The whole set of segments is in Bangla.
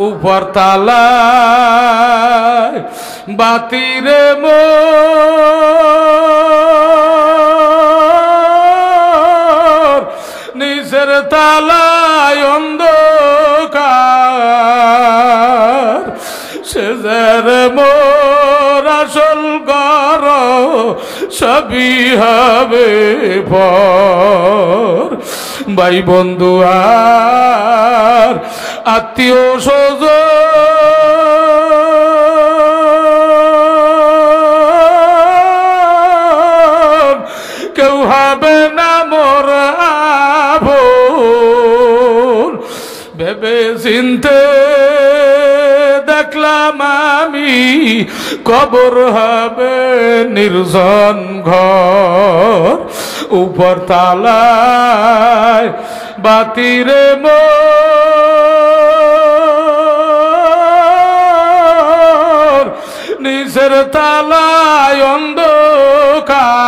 উপর তালায় বাতিরে মোর নিচের তালায় অন্ধকার সেজের মোর আসল ঘর সবই হবে পর ভাই বন্ধু আর আত্মীয় স্বজন কেউ হবে না মোর আপন ভেবে চিন্তে দেখলাম আমি কবর হবে নির্জন ঘর উপর তালায় বাতিরে মোর নিচের তালায় অন্ধকার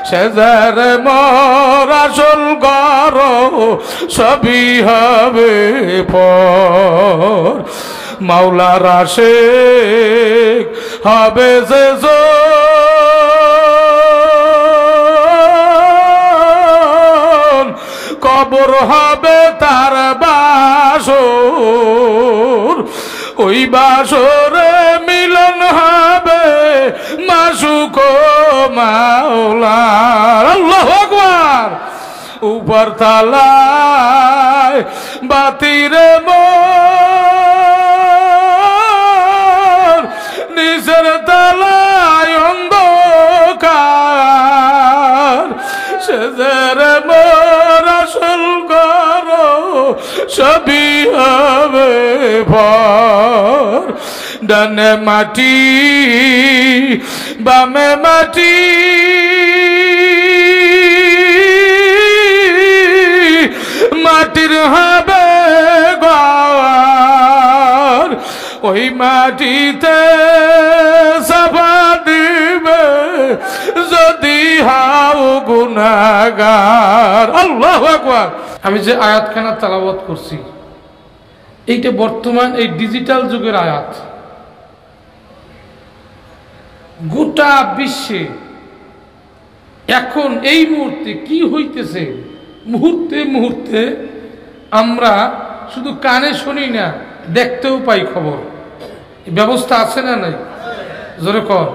সেজার মোর আসল ঘর সবই হবে পর মাওলার আশিক হবে যে কবর হবে তার বাসর ওই বাসরে মিলন হবে মাসুক মাওলার আল্লাহু আকবার উপর তালায় বাতিরে মোর নিচের তালায় অন্ধকার সেজের মোর আসল ঘর সবই হবে ভর ডানে মাটি বামে মাটি মাটির হবে ঘর ওই মাটিতে সাফা দিবে যদি হাও গুনাহগার আল্লাহু আকবার আমি যে আয়াতখানা তেলাওয়াত করছি এইটা বর্তমান এই ডিজিটাল যুগের আয়াত গোটা বিশ্বে এখন এই মুহূর্তে কি হইতেছে মুহূর্তে মুহূর্তে আমরা শুধু কানে শুনি না দেখতেও পাই খবর ব্যবস্থা আছে না নাই জোরে কর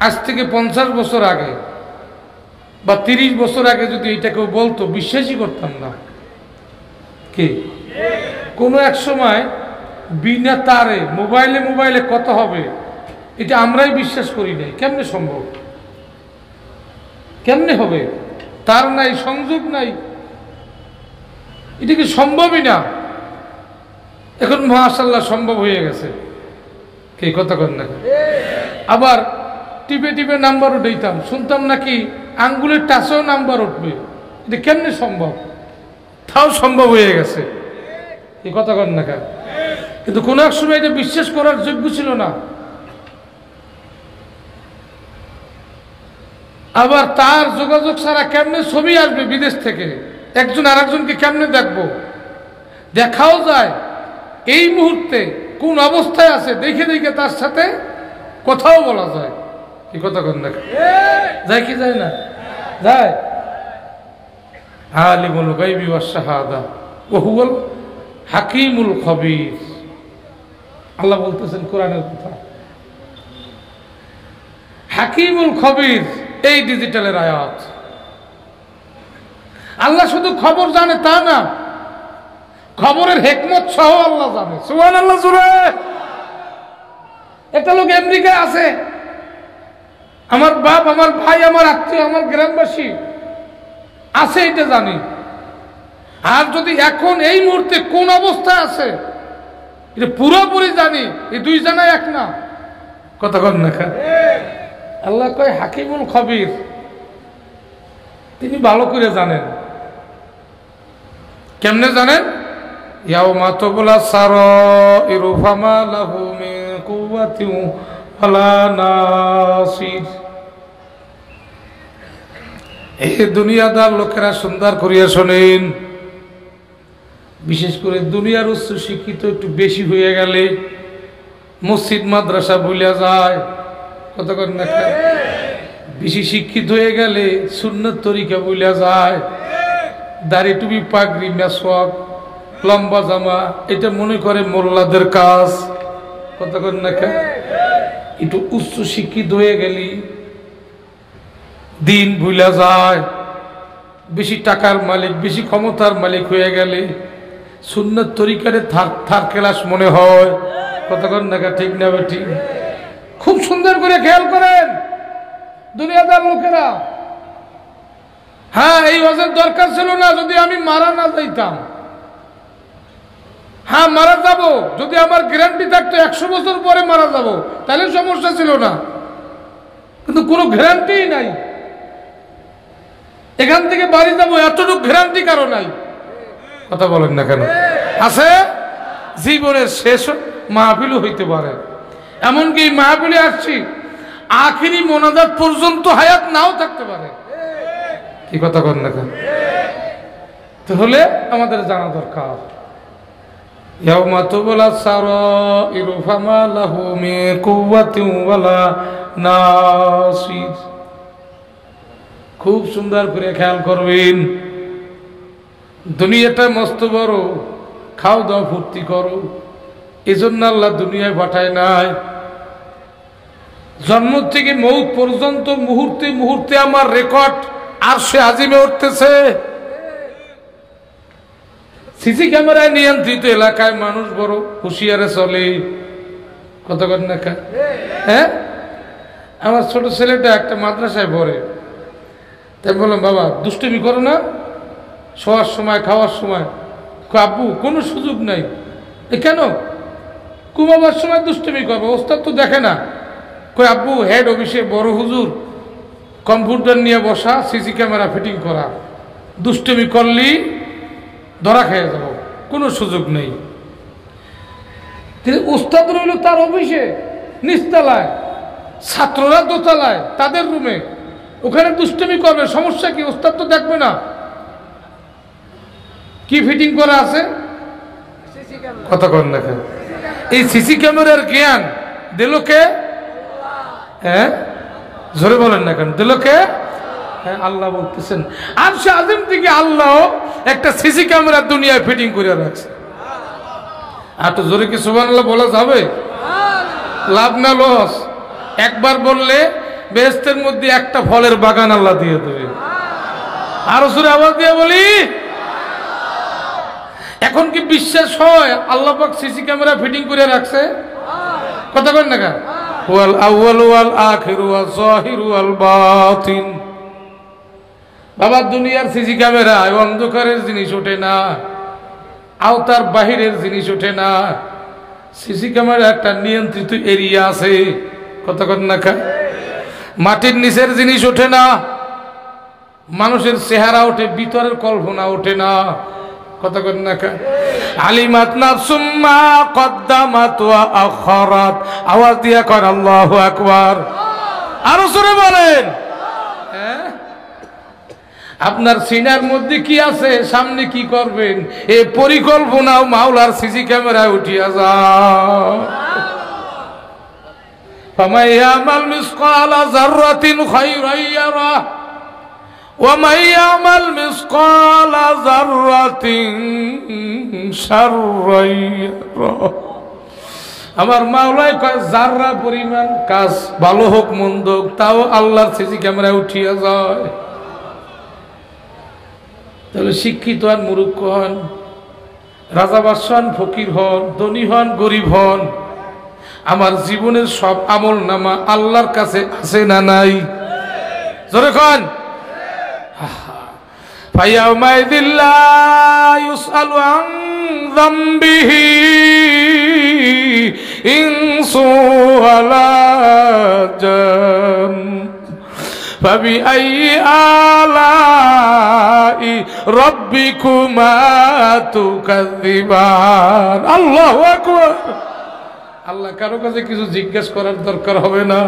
আজ থেকে 50 বছর আগে বা 30 বছর আগে যদি এটা কেউ বলতো বিশ্বাসই করতাম না কি কোনো এক সময় বিনা তারে মোবাইলে কথা হবে এটা আমরাই বিশ্বাস করি নাই কেমনে সম্ভব কেমনে হবে তার নাই সংযোগ নাই এটা কি সম্ভবই না এখন মাশাআল্লাহ সম্ভব হয়ে গেছে কি কথা কন না আবার টিপে টিপে নাম্বার উঠাইতাম শুনতাম নাকি আঙ্গুলের টাচেও নাম্বার উঠবে এটা কেমনে সম্ভব তাও সম্ভব হয়ে গেছে এই কথা কন না কিন্তু কোন এক সময় এটা বিশ্বাস করার যোগ্য ছিল না আবার তার যোগাযোগ ছাড়া কেমনে ছবি আসবে বিদেশ থেকে একজন আরেকজনকে কেমনে দেখবো দেখাও যায় এই মুহূর্তে কোন অবস্থায় আছে দেখে দেখে তার সাথে কথাও বলা যায় কি কথা কন না যায় কি যায় না যায় আলিমুল গায়বি ওয়াস শাহাদা ওয়া হুয়াল হাকিমুল খবীর আল্লাহ বলতেছেন কোরআনের কথা হাকিমুল খবীর এই ডিজিটালের আয়াত আল্লাহ শুধু খবর জানে তা না খবরের হিকমত সহ আল্লাহ জানে সুবহানাল্লাহ জোরে একটা লোক আমেরিকায় আছে আমার বাপ আমার ভাই আমার আত্মীয় আমার গ্রামবাসী আছে এটা জানি আর যদি এখন এই মুহূর্তে কোন অবস্থায় আছে এটা পুরোপুরি জানি এই দুই জানাই এক না কথা কন না আল্লাহ কয় হাকিমুল খবীর তিনি ভালো করে জানেন কেমনে জানেন ইয়াউমা তুবলা সারাইরু ফামা লাহু মিন কুওয়াতিন ওয়ালা নাসির এই দুনিয়াদার লোকেরা সুন্দর করিয়া শোনেন বিশেষ করে দুনিয়ার উচ্চ শিক্ষিত একটু বেশি হয়ে গেলে মসজিদ মাদ্রাসা ভুলে যায়। কথা কন না? বেশি শিক্ষিত হয়ে গেলে সুন্নত তরিকা ভুলে যায়। দাড়ি টুপি পাগড়ি মেসওয়াক লম্বা জামা এটা মনে করে মোল্লাদের কাজ। কথা কন না? একটু উচ্চ শিক্ষিত হয়ে গেলি দিন ভুলে যায়। বেশি টাকার মালিক বেশি ক্ষমতার মালিক হয়ে গেলে সুন্নত তরিকারে থার ক্লাস মনে হয়। কথা কন না? ঠিক না ঠিক? খুব সুন্দর করে খেয়াল করেন দুনিয়াদার লোকেরা। হ্যাঁ, এই ওয়াজের দরকার ছিল না যদি আমি মারা না যাইতাম। হ্যাঁ, মারা যাব যদি আমার গ্যারান্টি থাকতো 100 বছর পরে মারা যাব, তাহলে সমস্যা ছিল না। কিন্তু কোনো গ্যারান্টি নাই। এখান থেকে বাড়ি যাবো এতটুকু গ্যারান্টি কারো নাই। কথা বলেন না কেন? আছে জীবনের শেষ মাহফিলও হইতে পারে। এমনকি মাহফিলে আসছি আখিরি মোনাজাত পর্যন্ত হায়াত নাও থাকতে পারে। কি কথা কন না কেন? তাহলে আমাদের জানা দরকার ইয়াউমা তুবলা সারাইরু ফামা লাহু মিন কুওয়াতিন ওয়ালা নাসির। খুব সুন্দর করে খেয়াল করবেন। দুনিয়াটা মস্ত বড়, খাও দাও ফুর্তি করো, এজন্য আল্লাহ দুনিয়ায় পাঠায় নাই। জন্ম থেকে মৌত পর্যন্ত মুহূর্তে মুহূর্তে আমার রেকর্ড আরশে আজিমে উঠতেছে। সিসি ক্যামেরায় নিয়ন্ত্রিত এলাকায় মানুষ বড় হুঁশিয়ারে চলে। কত কর না? হ্যাঁ, আমার ছোট ছেলেটা একটা মাদ্রাসায় পড়ে। তাই বললাম, বাবা দুষ্টুমি করো না, শোয়ার সময় খাওয়ার সময়। আব্বু কোনো সুযোগ নাই। কেন? ঘুমাবার সময় দুষ্টুমি করবো, ওস্তাদ তো দেখে না। কই আব্বু হেড অফিসে বড় হুজুর কম্পিউটার নিয়ে বসা, সিসি ক্যামেরা ফিটিং করা, দুষ্টুমি করলেই ধরা খেয়ে যাব, কোনো সুযোগ নেই। ওস্তাদ রইল তার অফিসে নিচতলায়, ছাত্ররা দোতলায় তাদের রুমে, ওখানে দুষ্টুমি করবে, সমস্যা কি? ওস্তাদ তো দেখবে না। কি ফিটিং করা আছে? কথা কর না কেন? এই সিসি ক্যামেরার জ্ঞান দিল কে? হ্যাঁ, জোরে বলেন না কেন? দিল কে? হ্যাঁ, আল্লাহ বলতেছেন। আরশে আজিম থেকে আল্লাহ একটা সিসি ক্যামেরা দুনিয়ায় ফিটিং করে রাখছে। আর তো জোরে কি সুবহানাল্লাহ বলা যাবে? লাভ না লস? একবার বললে বেহেশতের মধ্যে একটা ফলের বাগান আল্লাহ দিয়ে দেবে। আরো জোরে আওয়াজ দিয়ে বলি। এখন কি বিশ্বাস হয় আল্লাহ পাক সিসি ক্যামেরা ফিটিং করে রাখছে? কথা বলেন না কেন? ওয়াল আউয়াল ওয়াল আখির ওয়াল যাহির ওয়াল বাতিন। বাবা দুনিয়ার সিসি ক্যামেরায় অন্ধকারের জিনিস ওঠে না, আওতার বাহিরের জিনিস ওঠে না। সিসি ক্যামেরা একটা নিয়ন্ত্রিত এরিয়া আছে। কথা বলেন না কেন? মাটির নিচের জিনিস ওঠে না, মানুষের চেহারা ওঠে, ভিতরের কল্পনা ওঠে না। কথা বলেন না কেন? আলিমাত নাফসুম মা কদ্দামাত ওয়া আখারাত। আওয়াজ দিয়া কর আল্লাহু আকবার। আরো জোরে বলেন। আপনার সিনার মধ্যে কি আছে, সামনে কি করবেন, এই পরিকল্পনাও মাওলার সিসি ক্যামেরায় উঠিয়া যায়। ফামান ইয়ামাল মিসকালা যাররাতিন খায়রান ইয়ারা ওয়া মান ইয়ামাল মিসকালা যাররাতিন শাররান ইয়ারা। আমার মাওলাই কয় যাররা পরিমাণ কাজ ভালো হোক মন্দ হোক তাও আল্লাহর সিসি ক্যামেরায় উঠিয়া যায়। তাহলে শিক্ষিত হন মূর্খ হন, রাজা বাদশাহ হন ফকির হন, ধনী হন গরিব হন, আমার জীবনের সব আমল নামা আল্লাহর কাছে আছে না নাই? জোরে কন। ফায়াউমাইযিল লা ইউসআলু আন যামবিহি ইনসু ওয়ালা জান ফাবিআইয়ি আলাই রাব্বিকুমা তুকাযযিবান। আল্লাহু আকবার। আল্লাহ কারো কাছে কিছু জিজ্ঞেস করার দরকার হবে না।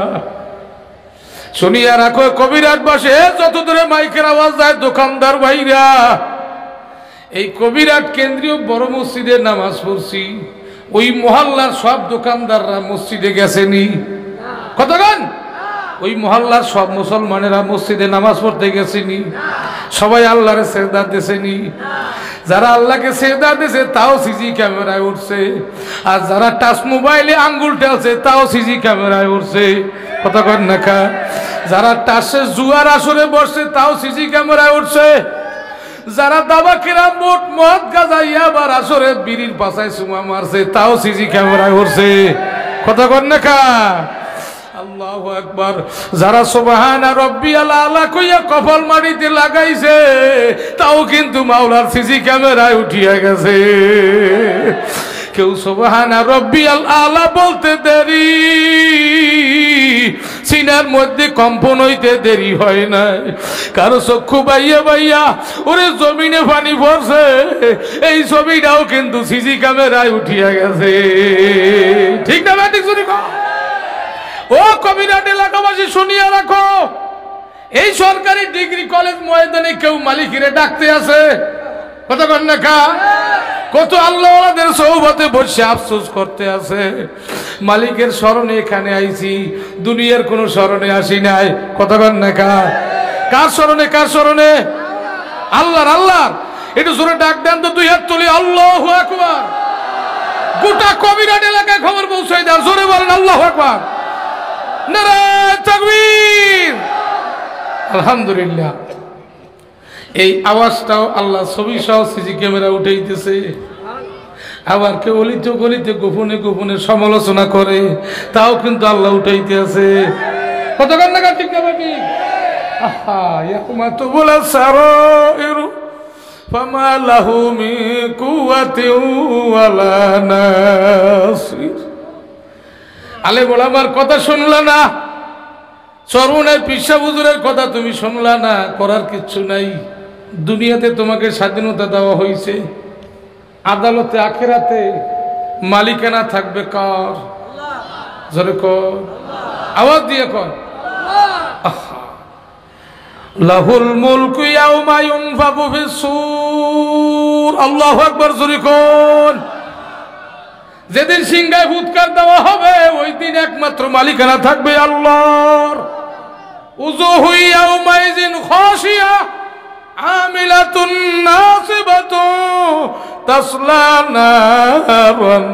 শুনিয়া রাখো কবিরাট বসে যত দূরে মাইকের আওয়াজ যায়, দোকানদার ভাইরা এই কবিরাট কেন্দ্রীয় বড় মসজিদে নামাজ পড়ছি, ওই মহল্লার সব দোকানদাররা মসজিদে গেছেনি? কতক্ষণ? ওই মহল্লার সব মুসলমানেরা মসজিদে নামাজ পড়তে গেছেনি? সবাই আল্লাহরে সেজদা দিয়েছেনি? যারা আল্লাহকে সেজদা দিয়েছে তাও সিসি ক্যামেরায় উঠছে, আর যারা টাচ মোবাইলে আঙ্গুল ঠেলছে তাও সিসি ক্যামেরায় উঠছে। কতক্ষণ নাকা? যারা টাচে জুয়ার আসরে বসছে তাও সিসি ক্যামেরায় উঠছে। যারা দাবা কিরাম মোট মদ গাজা ইয়াবার আসরে বিড়ির পাশায় সুমা মারছে তাও সিসি ক্যামেরায় উঠছে। কতক্ষণ নাকা? আল্লাহু আকবার। যারা সুবহানা রাব্বিয়াল আলা কইয়া কপাল মাটিতে লাগাইছে তাও কিন্তু মাওলার সিসি ক্যামেরায় উঠিয়া গেছে। কেউ সুবহানা রাব্বিয়াল আলা বলতে দেরি, সিনার মধ্যে কম্পন হইতে দেরি হয় না, কারো চক্ষু বাইয়া বাইয়া ওরে জমিনে পানি পড়ছে, এই ছবিটাও কিন্তু সিসি ক্যামেরায় উঠিয়া গেছে। ঠিক না ঠিক শুনি? ও কবিরাট এলাকাবাসী শুনিয়া রাখো, এই সরকারি ডিগ্রি কলেজ ময়দানে কেউ মালিকের ডাকতে আছে? কতক্ষণ দেখা? কত আল্লাহওয়ালাদের সৌবতে বসে আফসোস করতে আছে, মালিকের স্মরণে এখানে আইছি, দুনিয়ার কোন স্মরণে আসি নাই। কতক্ষণ দেখা? কার স্মরণে? কার স্মরণে? আল্লাহর। আল্লাহর। একটু জোরে ডাক দেন তো, দুই হাত তুলি আল্লাহু আকবার। গোটা কবিরাট এলাকায় খবর পৌঁছায় দেন, জোরে বলেন আল্লাহু আকবার। নারায়ে তাকবীর। আলহামদুলিল্লাহ। এই আওয়াজটাও আল্লাহ ছবি সহ সিসি ক্যামেরা উঠাইতেছে। আবার কেউ অলিতে গলিতে গোপনে গোপনে সমালোচনা করে, তাও কিন্তু আল্লাহ উঠাইতে আছে। কতক্ষণ না? ঠিক না বাকি? আহা, ইয়াকুমা তো বলা সারাইরু ফামা লাহু মিন কুওয়াতিন ওয়ালা নাসির। আলে ওলামার কথা শুনলা না, চরমনাই পিসা হুজুরের কথা তুমি শুনলা না, করার কিচ্ছু নাই। দুনিয়াতে তোমাকে স্বাধীনতা দেওয়া হয়েছে, আদালতে আখিরাতে মালিকানা থাকবে কার? জোরে কর, আওয়াজ দিয়ে কর। লাহুল মুলকু ইয়াউমা ইউনফাখু ফিস-সূর। আল্লাহু আকবার। জোরে কর। যেদিন সিংহায় ফুৎকার দেওয়া হবে ওই দিন একমাত্র মালিকানা থাকবে আল্লাহর। উযুহু ইয়াউমাইযিন খাশিয়া আমিলাতুন নাসিবাতুন তাসলা নারান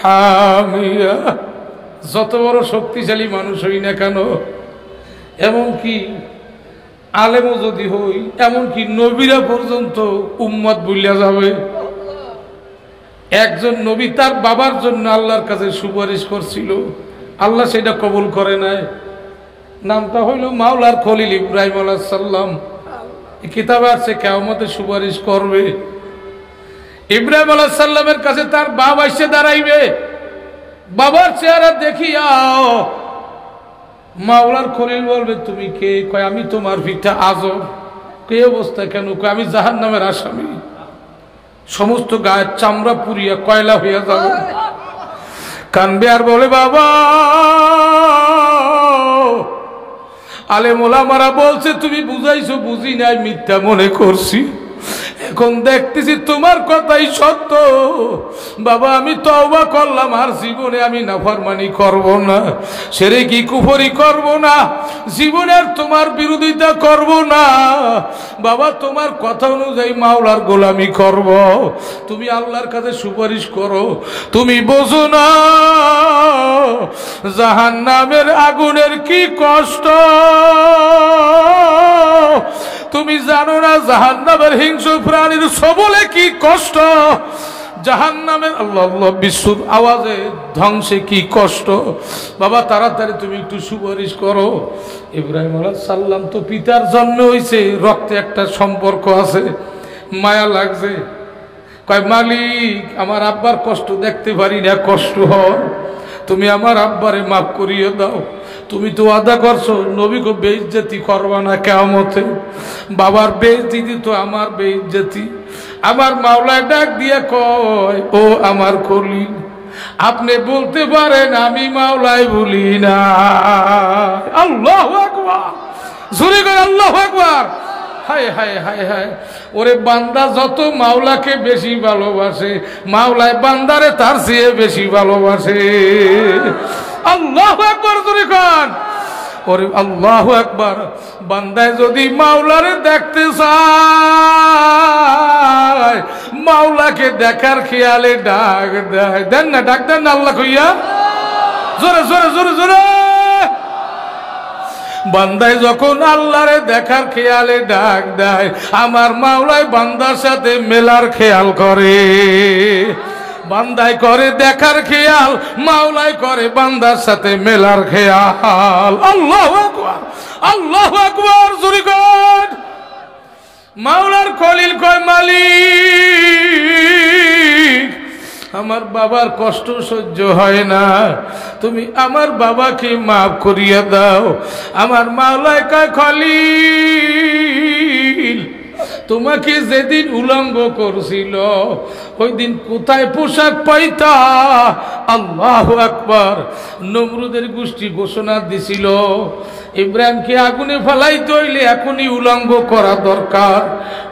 হামিয়া। যত বড় শক্তিশালী মানুষ হই না কেন, এমনকি আলেমও যদি হই, এমনকি নবীরা পর্যন্ত উম্মত ভুলিয়া যাবে। একজন নবী তার বাবার জন্য আল্লাহর কাছে সুপারিশ করছিল, আল্লাহ সেটা কবুল করে নাই। নামটা হইল মাওলার খলিল ইব্রাহিম আলাইহিস সালাম। কিতাবে আছে কিয়ামতে সুপারিশ করবে। ইব্রাহিম আলাইহিস সালামের কাছে তার বাবা এসে দাঁড়াইবে, বাবার চেহারা দেখিয়া মাওলার খলিল বলবে তুমি কে? কয় আমি তোমার পিতা আজম। কে অবস্থা? কেন? কয় আমি জাহান্নামের আসামি, সমস্ত গায়ের চামড়া পুড়িয়া কয়লা হইয়া যাবে। কানবে আর বলে বাবা, আলেম ওলামারা বলছে তুমি বুঝাইছো, বুঝি নাই, মিথ্যা মনে করছি, এখন দেখতেছি তোমার কথাই সত্য। বাবা আমি তওবা করলাম, আর জীবনে আমি নাফরমানি করব না, শিরকি কুফরি করব না, জীবনে আর তোমার বিরোধিতা করব না। বাবা তোমার কথা অনুযায়ী মাওলার গোলামি করব। তুমি আল্লাহর কাছে সুপারিশ করো। তুমি বোঝো না জাহান্নামের আগুনের কি কষ্ট, তুমি জানো না জাহান্নামের হিংস্র প্রাণীর সবলে কি কষ্ট, জাহান্নামের আল্লাহ আল্লাহ বিশুর আওয়াজে ধ্বংসে কি কষ্ট। বাবা তাড়াতাড়ি তুমি একটু সুপারিশ করো। ইব্রাহিম আলাইহিস সালাম তো পিতার জন্ম হয়েছে, রক্তে একটা সম্পর্ক আছে, মায়া লাগছে। কয় মালিক আমার আব্বার কষ্ট দেখতে পারি না, কষ্ট হয়, তুমি আমার আব্বারে মাফ করিয়ে দাও। তুমি তো ওয়াদা করছো নবীকে বেইজ্জতি করবা না কিয়ামতে। বাবার বেইজ্জতি তো আমার বেইজ্জতি। আমার মাওলায় ডাক দিয়ে কয় ও আমার খলিল, আপনি বলতে পারেন আমি মাওলায় বলি না। আল্লাহু আকবার। জোরে করে আল্লাহু আকবার। হায় হায় হায় হায়, ওরে বান্দা যত মাওলাকে বেশি ভালোবাসে, মাওলায় বান্দারে তার চেয়ে বেশি ভালোবাসে। আল্লাহু আকবার জোরে কোন। ওরে আল্লাহু আকবার। বান্দায় যদি মাওলারে দেখতে চায়, মাওলাকে দেখার খেয়ালে ডাক দেয়। দেন না, ডাক দেন না আল্লাহ কইয়া, জোরে জোরে জোরে জোরে। বান্দায় যখন আল্লাহরে দেখার খেয়ালে ডাক দেয়, আমার মাওলায় বান্দার সাথে মেলার খেয়াল করে। বান্দায় করে দেখার খেয়াল, মাওলায় করে বান্দার সাথে মেলার খেয়াল। আল্লাহু আকবার, আল্লাহু আকবার জোরে কর। মাওলার খলিল কয়, মালিক আমার বাবার কষ্ট সহ্য হয় না, তুমি আমার বাবাকে মাফ করিয়া দাও। আমার মাওলায় কয়, খলিল তোমাকে যেদিন উলঙ্গ করছিল ওই দিন কোথায় পোশাক পাইতা? আল্লাহু আকবার। নমরুদের গোষ্ঠী ঘোষণা দিছিল, ইব্রাহিমকে আগুনে ফেলাইতে হইলে এখনই উলঙ্গ করা দরকার,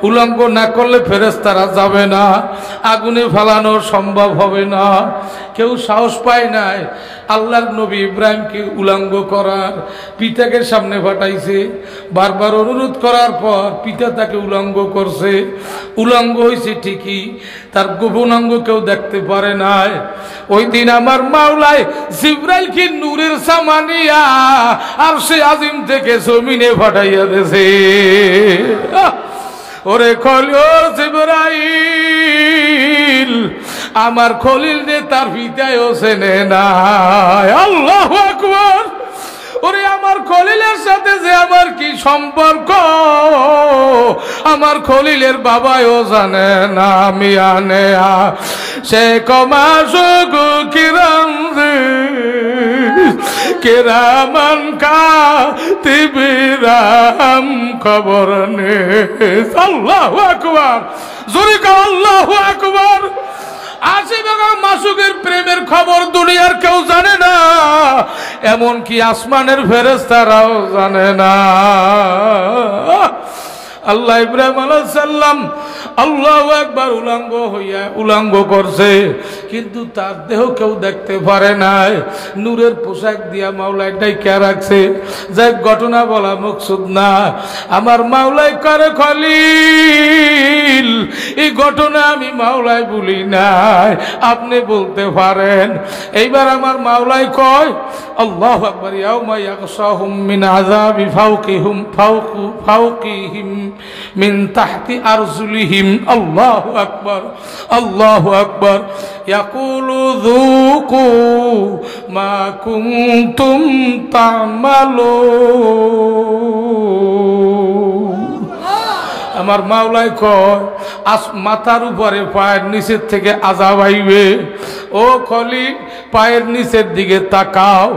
উলঙ্গ না করলে ফেরেশতারা যাবে না, আগুনে ফেলানো সম্ভব হবে না। কেউ সাহস পায় নাই আল্লাহর নবী ইব্রাহিমকে উলঙ্গ করার। পিতাকে সামনে পাঠাইছে, বারবার অনুরোধ করার পর পিতা তাকে উলঙ্গ করছে। উলঙ্গ হয়েছে ঠিকই, তার গোপন অঙ্গ কেউ দেখতে পারে নাই। ওই দিন আমার মাওলায় জিবরাইলকে নূরের সামানিয়া আর সে আজিম থেকে জমিনে পাঠাইয়া দিয়েছে। ওরে খলিল জিবরাইল, আমার খলিল যে তার পিতায়ও চেনে না। আল্লাহু আকবার। ওরে আমার খলিলের সাথে যে আমার কি সম্পর্ক, আমার খলিলের বাবাও জানে না। মিয়ানে সে কমাসুকু কিরাম কিরামান কাতিবিরাম খবর নে। আল্লাহু আকবার জোরে কও, আল্লাহু আকবার। মাসুকের প্রেমের খবর দুনিয়ার কেউ জানে না, এমনকি আসমানের ফেরেশতারাও জানে না। আল্লাহ ইব্রাহিম আলাইহিস সালাম আল্লাহু আকবার উলঙ্গ হইয়া উলঙ্গ করছে, কিন্তু তার দেহ কেউ দেখতে পারে নাই। নূরের পোশাক দিয়া মাওলাই ডাইকা রাখছে। যাই ঘটনা বলা মকসুদ না। আমার মাওলাই করে খলিল, এই ঘটনা আমি মাওলাই বলি নাই, আপনি বলতে পারেন। এইবার আমার মাওলাই কয়, আল্লাহু আকবার। ইয়াউমা ইয়াগশাহুম মিন আযাবি ফাওকিহিম মিন তাহতি আরজুলিহিম। আল্লাহু আকবার, আল্লাহু আকবার। ইয়াকুলু যুকু মা কুনতুম তা'মালুন। আমার মাওলাই কয়, মাথার উপরে পায়ের নিচের থেকে আযাব আইবে। ও খলিল, পায়ের নিচের দিকে তাকাও।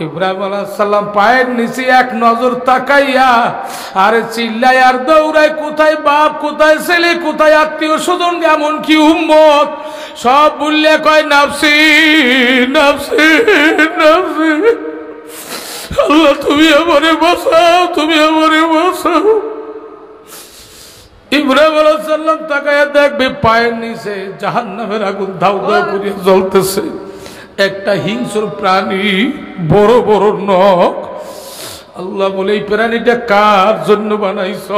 ইব্রাহিম আলাইহিস সালাম পায়ের নিচে এক নজর তাকাইয়া আরে চিল্লায় আর দৌড়ায়, কোথায় বাপ, কোথায় ছেলে, কোথায় আত্মীয় স্বজন, এমন কি উম্মত, সব বললে কয় নাফসি নাফসি নাফসি। আল্লাহ তুমি আমারে বাঁচাও, তুমি আমারে বাঁচাও। ইব্রাহিম আলাইহিস সালাম তাকায়া দেখবে পায়ের নিচে জাহান্নামের আগুন দাউ দাউ করে জ্বলতেছে। একটা হিংস্র প্রাণী, বড় বড় নখ। আল্লাহ বলে, এই প্রাণীটা কার জন্য বানাইছ?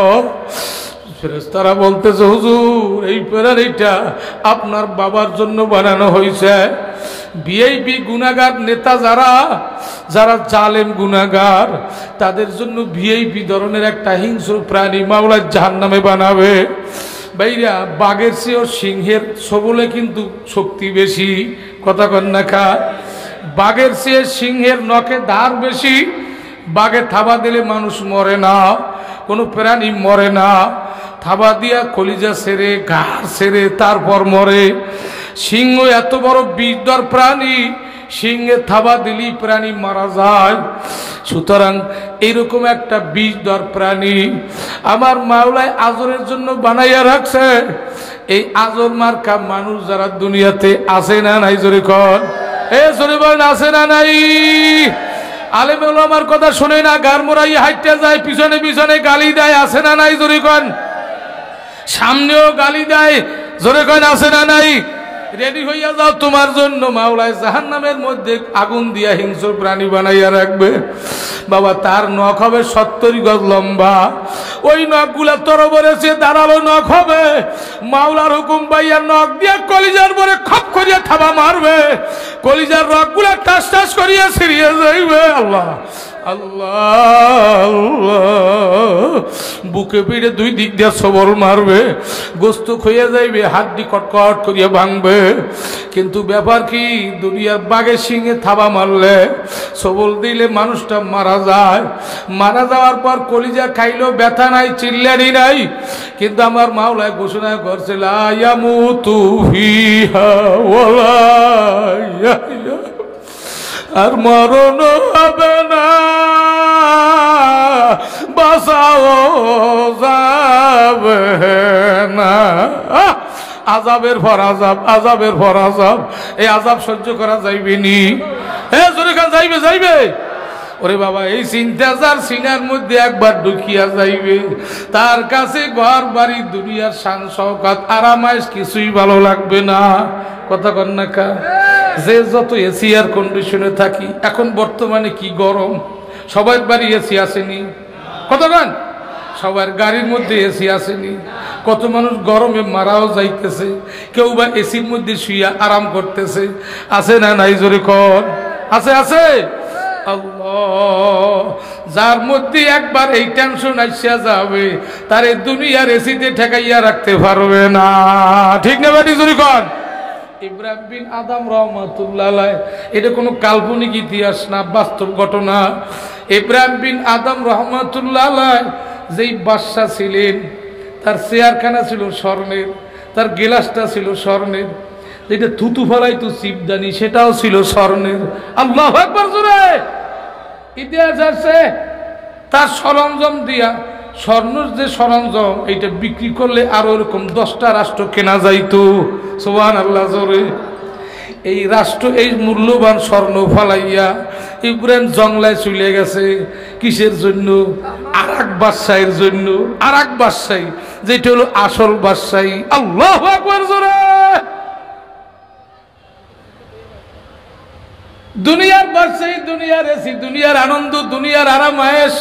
ফেরেশতারা বলতেছে, হুজুর এই প্রাণীটা আপনার বাবার জন্য বানানো হয়েছে। ভিআইপি গুনাহগার নেতা যারা যারা জালেম গুনাহগার, তাদের জন্য ভিআইপি ধরনের একটা হিংস্র প্রাণী মাওলা জাহান্নামে বানাবে। ভাইরা, বাঘের চেয়েও সিংহের সবলে কিন্তু শক্তি বেশি। কথা কন না খা? বাঘের চেয়ে সিংহের নখে ধার বেশি। বাঘে থাবা দিলে মানুষ মরে না, কোনো প্রাণী মরে না। থাবা দিয়া কলিজা ছেড়ে, ঘাড় ছেড়ে তারপর মরে। সিংহ এত বড় বিষধর প্রাণী, সিংহে থাবা দিলি প্রাণী মারা যায়। সুতরাং এইরকম একটা বিষধর প্রাণী আমার মাওলায় আজরের জন্য বানাইয়া রাখছে। এই আজর মার্কা মানুষ যারা দুনিয়াতে আছে না নাই? জোরে কর, এ জোরে বলেন, আছে না নাই? আলেম ওলামার কথা শুনে না, গার মোড়াই হাইটে যায়, পিছনে পিছনে গালি দেয়, আছে না নাই জোরে কন? সামনেও গালি দেয়, জোরে কন আছে না নাই? রেডি হইয়া যাও, তোমার জন্য মাওলায় জাহান্নামের মধ্যে আগুন দিয়া হিংস্র প্রাণী বানাইয়া রাখবে। বাবা তার নখ হবে 70 গজ লম্বা, ওই নখগুলা তরবরে সে দাঁড়ালো নখ হবে। মাওলার হুকুম পাইয়া নখ দিয়া কলিজার পরে খপ করিয়া থাবা মারবে, কলিজার রগগুলা টাস টাস করিয়া ছিড়িয়ে যাইবে। আল্লাহ আল্লাহ, বুকে পিড়ে দুই দিক দিয়ে সবল মারবে, গোস্ত খইয়া যাইবে, হাড্ডি কটকট করিয়া ভাঙবে। কিন্তু ব্যাপার কি, দুনিয়ার বাঘের সিংহে থাবা মারলে, সবল দিলে মানুষটা মারা যায়। মারা যাওয়ার পর কলিজা খাইলেও ব্যথা নাই, চিল্লানি নাই। কিন্তু আমার মাওলায় ঘোষণা করছে লা ইয়ামুতু ফিহা ওয়ালা ইয়াহইয়া, আর মরণ হবে না, বাঁচাও যাবে না। আযাবের পর আযাব, আযাবের পর আযাব, এই আযাব সহ্য করা যাইবে নি? হ্যাঁ জোরে কান যাইবে, যাইবে। ওরে বাবা, এই চিন্তা যার সিনার মধ্যে একবার ঢুকিয়া যাইবে, তার কাছে ঘর বাড়ি দুনিয়ার শান শওকত আরামাইশ কিছুই ভালো লাগবে না। কথা কন না কা? যে যত এসি এয়ার কন্ডিশনে থাকি, এখন বর্তমানে কি গরম, সবার বাড়ি এসি আসেনি? কত গান সবার গাড়ির মধ্যে এসি আসেনি? কত মানুষ গরমে মারাও যাইতেছে, কেউ বা এসির মধ্যে শুইয়া আরাম করতেছে, আছে না নাই জোরে কর? আছে, আছে। আল্লাহ, যার মধ্যে একবার এই টেনশন আইসা যাবে, তার এই দুনিয়ার এসিতে ঠেকাইয়া রাখতে পারবে না। ঠিক না বাড়ি জোরে কর? ইব্রাহিম বিন আদম রহমাতুল্লাহ আলাইহি, এটা কোনো কাল্পনিক ইতিহাস না, বাস্তব ঘটনা। ইব্রাহিম বিন আদম রহমাতুল্লাহ আলাইহি যেই বাদশা ছিলেন, তার চেয়ারখানা ছিল স্বর্ণের, তার গিলাসটা ছিল স্বর্ণের, যেটা থুতু ফলাইতো চিপদানি সেটাও ছিল স্বর্ণের। আল্লাহু আকবার জোরে। ইতিহাস আছে তার সরঞ্জাম দিয়া, স্বর্ণের যে সরঞ্জাম, এইটা বিক্রি করলে আরো এরকম 10টা রাষ্ট্র কেনা যাইতো। সুবহানাল্লাহ জোরে। এই রাষ্ট্র এই মূল্যবান স্বর্ণ ফালাইয়া ইব্রাহিম জংলায় চলে গেছে। কিসের জন্য? আর এক বাদশাহের জন্য। আর এক বাদশাহী, যেটা হলো আসল বাদশাহী। আল্লাহু আকবার জোরে। দুনিয়ার বাদশাহী, দুনিয়ার এসি, দুনিয়ার আনন্দ, দুনিয়ার আরামায়েশ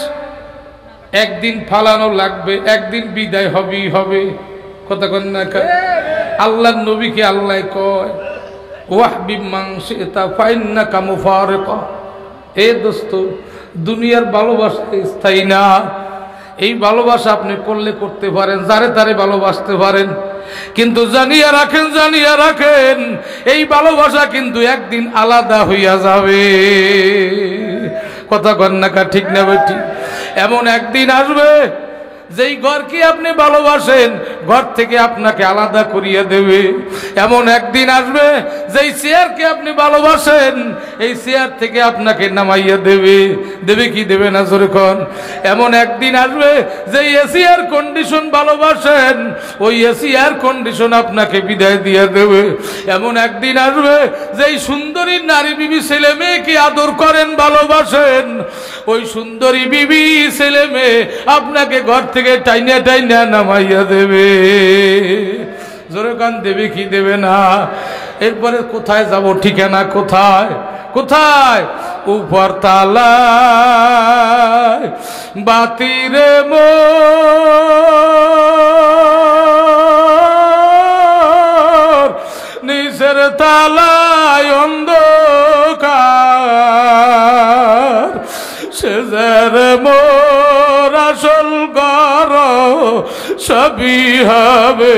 একদিন ফালানো লাগবে, একদিন বিদায় হবেই হবে। কথা কন না? আল্লাহর নবীকে আল্লাহ কয় ওয়াহবিব মান শি'তা ফাইন্নাকা মুফারিকা। এ দোস্ত, দুনিয়ার ভালোবাসা স্থায়ী না। এই ভালোবাসা আপনি করলে করতে পারেন, যারে তারে ভালোবাসতে পারেন, কিন্তু জানিয়া রাখেন, জানিয়া রাখেন, এই ভালোবাসা কিন্তু একদিন আলাদা হইয়া যাবে। কথা কন না? ঠিক না বেটি? এমন একদিন আসবে যেই ঘরকে আপনি ভালোবাসেন, ঘর থেকে আপনাকে আলাদা করিয়া দেবে। এমন একদিন আসবে যেই চেয়ারকে আপনি ভালোবাসেন, এই চেয়ার থেকে আপনাকে নামাইয়া দেবে। দেবে কি দেবে না জোরে কোন? এমন একদিন আসবে যেই এসি এয়ার কন্ডিশন ভালোবাসেন, ওই এসি এয়ার কন্ডিশন আপনাকে বিদায় দিয়ে দেবে। এমন একদিন আসবে যেই সুন্দরী নারী বিবি ছেলে মেয়েকে আদর করেন, ভালোবাসেন, ওই সুন্দরী বিবি ছেলে মেয়ে আপনাকে ঘর থেকে টাইনা টাইনা নামাইয়া দেবে। জোরে কান, দেবে কি দেবে না? এরপরে কোথায় যাব? ঠিকানা কোথায়? কোথায়? উপর তালায় বাতিরে মোর, নিচের তালায় অন্ধকার, সেজার মোর আসল ঘর সবই হবে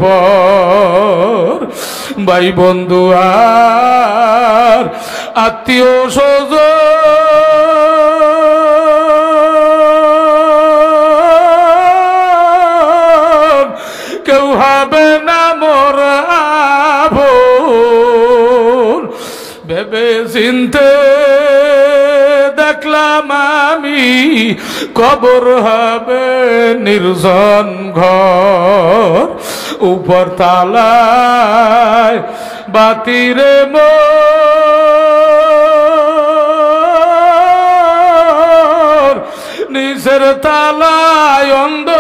পর। ভাই বন্ধু আর আত্মীয় স্বজন কেউ হবে না মোর আপন। ভেবে চিন্তে দেখলাম আমি কবর হবে নির্জন ঘর। উপর তালায় বাতিরে মোর, নিচের তালায় অন্ধকার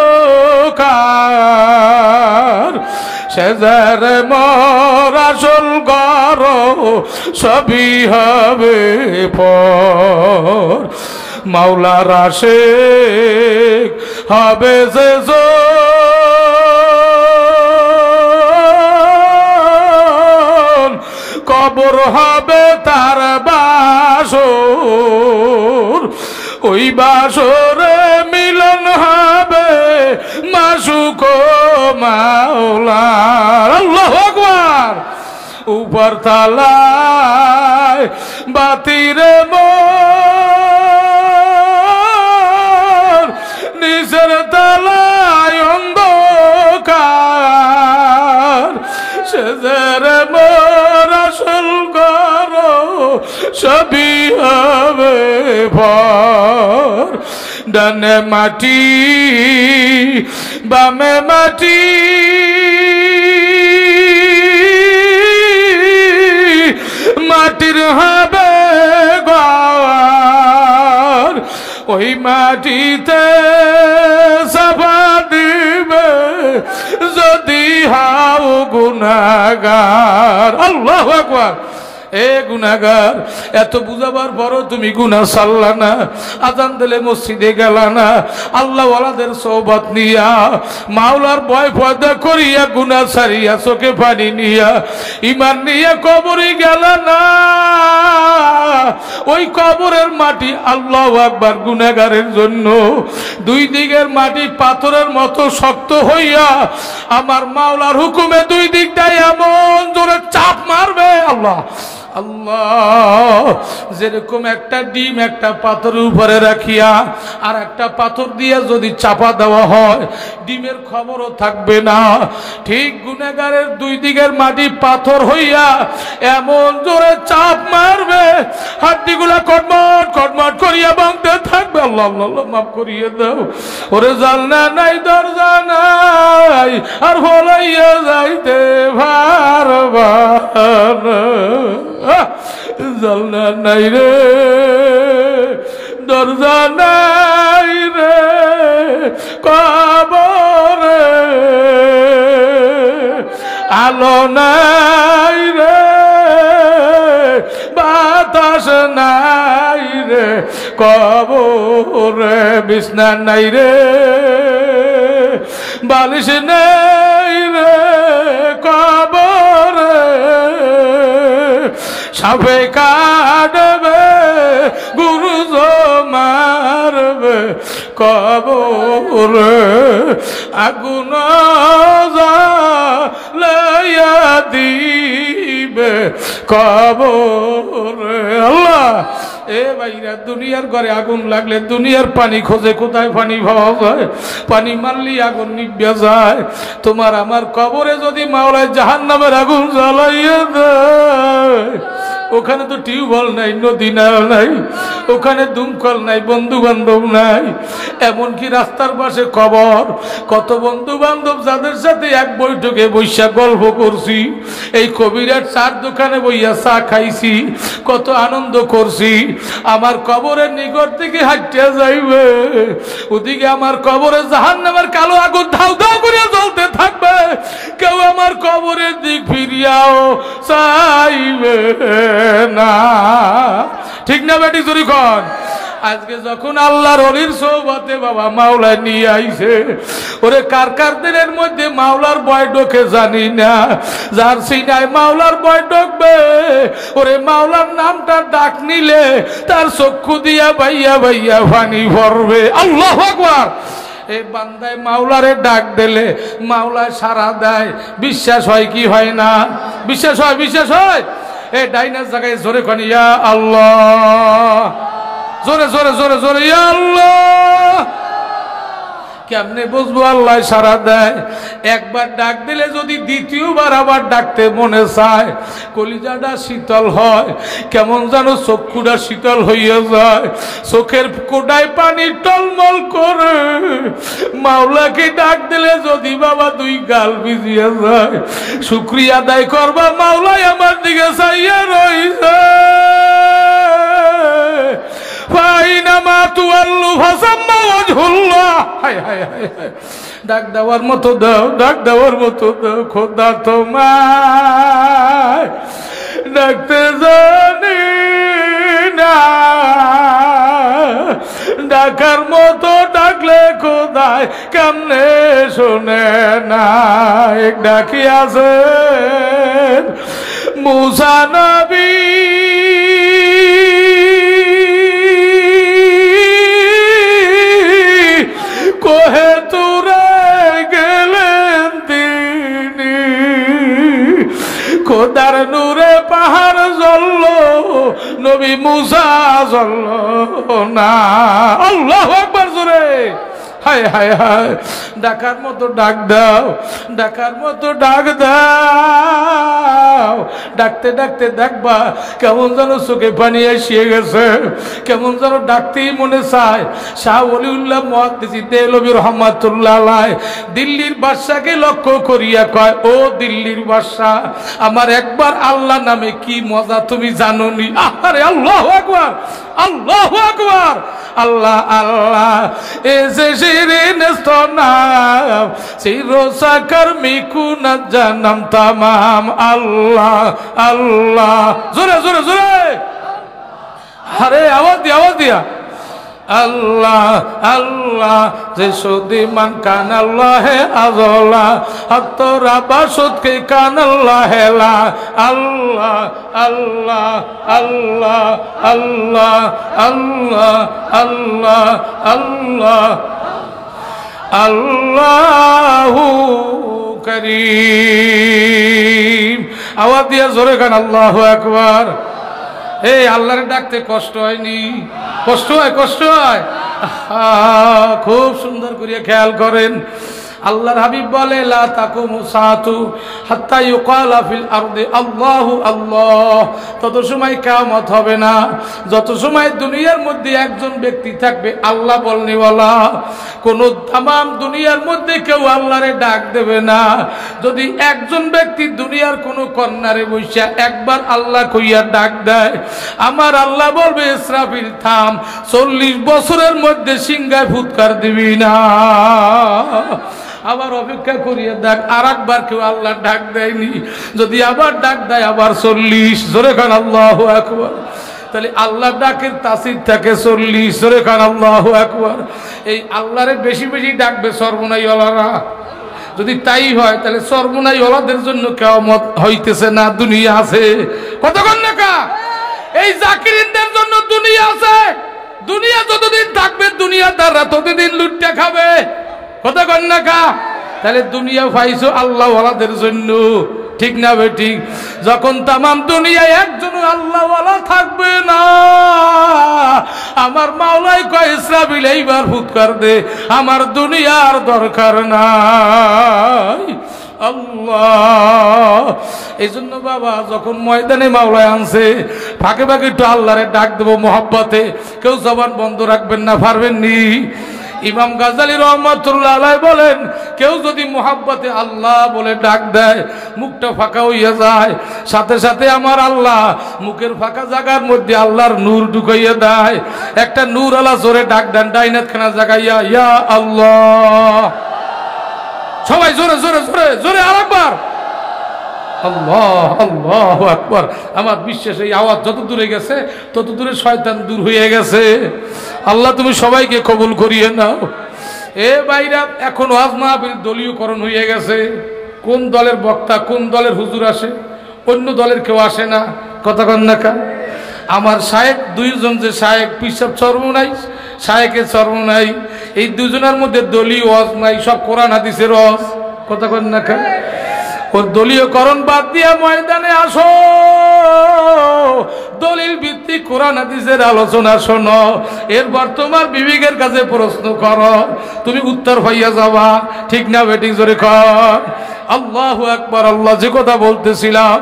সেজার মোর আসল ঘর সবই হবে পর মাওলার আশিক হবে যে কবর হবে তার বাসর ওই বাসরে মিলন হবে মাসুক মাওলার আল্লাহু আকবার উপর তালায় বাতিরে মোর নিচের তালায় অন্ধকার সেজের মোর আসল ঘর সবই হবে ভর ডানে মাটি বামে মাটি মাটির হবে ঘর ওই মাটিতে চাপা দিবে যদি হাও গুনাহগার আল্লাহু আকবার এ গুনাহগার এত বুঝাবার পরও তুমি গুনাহ ছাড়লা না আজান দিলে মসজিদে গেলা না আল্লাহ ওয়ালাদের সোহবত নিয়া মাওলার ভয় পয়দা করিয়া গুনাহ ছাড়িয়া চোখে পানি নিয়া ঈমান নিয়া কবরে গেলা না ওই কবরের মাটি আল্লাহু আকবার গুনাহগারের জন্য দুই দিকের মাটি পাথরের মতো শক্ত হইয়া আমার মাওলার হুকুমে দুই দিকটাই এমন জোরে চাপ মারবে আল্লাহ আল্লাহ যেরকম একটা ডিম একটা পাথরের উপরে রাখিয়া আর একটা পাথর দিয়ে যদি চাপা দেওয়া হয় ডিমের খবরও থাকবে না ঠিক গুনাহগারের দুই দিকের মাটি পাথর হইয়া এমন জোরে চাপ মারবে হাড্ডিগুলা কটমট কটমট করিয়া ভাঙতে থাকবে আল্লাহ আল্লাহ মাফ করিয়ে দাও ওরে জানলা নাই দরজা নাই আর ভলাইয়া যাইতে পারবা জানলা নাই রে দরজা নাই রে কবরে আলো নাই রে বাতাস নাই রে কবরে বিছনা নাই রে বালিশ নাই রে কবরে সাপে কাটবে গুরু মারবে কবরে আগুন জ্বালাইয়া দিবে কবরে আল্লাহ এ ভাইরা দুনিয়ার ঘরে আগুন লাগলে দুনিয়ার পানি খোঁজে কোথায় পানি পাওয়া যায় পানি মারলি আগুন নিভিয়া যায় তোমার আমার কবরে যদি মাওলায় জাহান্নামের আগুন জ্বালাইয়া দেয় ওখানে তো টিউবওয়েল নাই নদী নাই ওখানে দুমকল নাই বন্ধু বান্ধব নাই এমনকি রাস্তার পাশে কবর কত বন্ধু বান্ধব যাদের সাথে এক বৈঠকে বৈশা গল্প করছি এই কবিরার চার দোকানে বইয়া চা খাইছি কত আনন্দ করছি আমার কবরের নিকট থেকে হাঁটিয়া যাইবে ওদিকে আমার কবরে জাহান্নামের কালো আগুন ধাউ ধাউ করে জ্বলতে থাকবে কেউ আমার কবরের দিক ফিরিয়াও চাইবে না ঠিক না বেটি চুরি কর আজকে যখন আল্লাহর ওলির সোহবতে বাবা মাওলা নিয়ে আইছে ওরে কার কার দিনের মধ্যে মাওলার ভয় ঢোকে জানি না যার সিনায় মাওলার ভয় ঢোকবে ওরে মাওলার নামটা ডাক নিলে তার চক্ষু দিয়া ভাইয়া ভাইয়া পানি ভরবে আল্লাহু আকবার এই বান্দায় মাওলারে ডাক দিলে মাওলায় সাড়া দেয় বিশ্বাস হয় কি হয় না বিশ্বাস হয় বিশ্বাস হয় এই ডাইনার জায়গায় জোরে কোন ইয়া আল্লাহ জোরে জোরে জোরে জোরে ইয়া আল্লাহ কেমনে বুঝবো আল্লাহ সাড়া দেয় একবার ডাক দিলে যদি দ্বিতীয়বার আবার ডাকতে মনে চায় কলিজাটা শীতল হয় কেমন যেন চক্ষুটা শীতল হইয়া যায় চোখের কোটায় পানি টলমল করে মাওলাকে ডাক দিলে যদি বাবা দুই গাল ভিজিয়া যায় শুকরিয়া আদায় করবা মাওলাই আমার দিকে চাইয়া রইছে ফাইনামা তুআল্লু ফাসাম্মা ওয়াজহুল্লাহ। হায় হায় হায় হায়, ডাক দেওয়ার মতো দাও, ডাক দেওয়ার মতো দাও। খোদা তোমায় ডাকতে জানি না, ডাকার মতো ডাকলে খোদায় কেমনে শোনে না। এক ডাকি আছেন মুসা নবী, কোহে তুরে গেলেন তিনি, খোদার নূরে পাহাড় জ্বলল, নবী মুসা জ্বলল না। আল্লাহু আকবার জোরে। হায় হায় হায়, ডাকার মতো ডাক দাও, ডাকার মতো ডাক দাও। ডাকতে ডাকতে দেখবা কেমন যেন চোখে পানি এসে গেছে, কেমন যেন ডাকতেই মনে চায়। শাহ ওলিউল্লাহ মুহাদ্দিস দেহলভী রহমাতুল্লাহ আলাইহি দিল্লির বাদশাকে লক্ষ্য করিয়া কয়, ও দিল্লির বাদশা, আমার একবার আল্লাহ নামে কি মজা তুমি জানোনি? আরে আল্লাহু আকবার, আল্লাহু আকবার। আল্লাহ আল্লাহ এসে শিরিন স্তনাম, চিরসাকার মিকুনা জানাম তামাম। আল্লাহ আল্লাহ, জোরে জোরে জোরে, আরে আওয়াজ দিয়া, আওয়াজ দিয়া। আল্লাহ আল্লাহ যে সুদিমান কান আল্লাহে আযলা, হাতরা বাসুদকে কান আল্লাহেলা। আল্লাহ আল্লাহ আল্লাহ আল্লাহ আল্লাহ আল্লাহ আল্লাহ আল্লাহু করিম। আওয়াজ দিয়া জোরে গান আল্লাহু আকবার। এই আল্লাহরে ডাকতে কষ্ট হয়নি? কষ্ট হয়, কষ্ট হয়। খুব সুন্দর করে খেয়াল করেন, আল্লাহর হাবিব বলে লা তাকুমু সাআতু হাত্তা ইউকালা ফিল আরদি আল্লাহু আল্লাহ। তত সময় কিয়ামত হবে না যত সময় দুনিয়ার মধ্যে একজন ব্যক্তি থাকবে আল্লাহ বলনেওয়ালা। কোন তামাম দুনিয়ার মধ্যে কেউ আল্লাহরে ডাক দেবে না। যদি একজন ব্যক্তি দুনিয়ার কোন কর্নারে বসে একবার আল্লাহ কইয়া ডাক দেয়, আমার আল্লাহ বলবে ইসরাফিল থাম, 40 বছরের মধ্যে সিংহায় ফুৎকার দিবি না। আবার অপেক্ষা করিয়ে দেখ, আর একবার কেউ আল্লাহ ডাক দেয়নি, যদি আবার ডাক দেয় আবার 40। জোরে খান আল্লাহু আকবার। তাহলে আল্লাহ ডাকের তাসির থাকে 40। জোরে খান আল্লাহু আকবার। এই আল্লাহরে বেশি বেশি ডাকবে সর্বনাইওয়ালারা। যদি তাই হয় তাহলে সর্বনাইওয়ালাদের জন্য কিয়ামত হইতেছে না, দুনিয়া আছে। কতক্ষণ না এই জাকিরিনদের জন্য দুনিয়া আছে। দুনিয়া যতদিন থাকবে দুনিয়াদাররা ততদিন লুটটা খাবে। কথা কন না কা? তাহলে দুনিয়া পাইছো আল্লাহ ওয়ালাদের জন্য, ঠিক না বেঠিক? যখন তামাম দুনিয়ায় একজন আল্লাহ ওয়ালা থাকবে না, আমার মাওলাই কয় ইসরাফিল এইবার ফুৎকার দে, আমার দুনিয়ার দরকার নাই। আল্লাহ এই জন্য বাবা যখন ময়দানে মাওলায় আনছে ফাঁকে ফাঁকে একটু আল্লাহরে ডাক দেবো মহব্বতে। কেউ জবান বন্ধ রাখবেন না, পারবেন নি? ইমাম গাজ্জালী রহমাতুল্লাহ আলাইহি বলেন, কেউ যদি মুহাব্বতে আল্লাহ বলে ডাক দেয় মুখটা ফাঁকা হইয়া যায়, সাথে সাথে আমার আল্লাহ মুখের ফাঁকা জায়গার মধ্যে আল্লাহর নূর ঢুকাইয়া দেয়। একটা নূর আলা জোরে ডাক দেন ডাইনাত খানা জাগাইয়া, ইয়া আল্লাহ। সবাই জোরে জোরে জোরে জোরে আরেকবার আল্লাহ আল্লাহু আকবার। আমার বিশ্বাস এই আওয়াজ যত দূরে গেছে তত দূরে শয়তান দূর হয়ে গেছে। আল্লাহ তুমি সবাইকে কবুল করিয়ে নাও। এ ভাইরা, এখন ওয়াজ মাহফিল দলীয়করণ হয়ে গেছে। কোন দলের বক্তা কোন দলের হুজুর আসে, অন্য দলের কেউ আসে না। কথা কন না কা? আমার শায়েক দুইজন, যে শায়েক পিসাব চর্ম নাই, শায়েকের চর্ম নাই, এই দুজনের মধ্যে দলীয় ওয়াজ নাই, সব কোরআন হাদিসের ওয়াজ। কথা কন না কা? ও দলীয়করণ বাদ দিয়া ময়দানে আসো, দলিল ভিত্তিক কোরআন হাদিসের আলোচনা শোনো, এরপর তোমার বিবেকের কাছে প্রশ্ন করো, তুমি উত্তর পাইয়া যাবা। ঠিক না বেটি? জোরে কর আল্লাহু আকবার। আল্লাহ যে কথা বলতেছিলাম,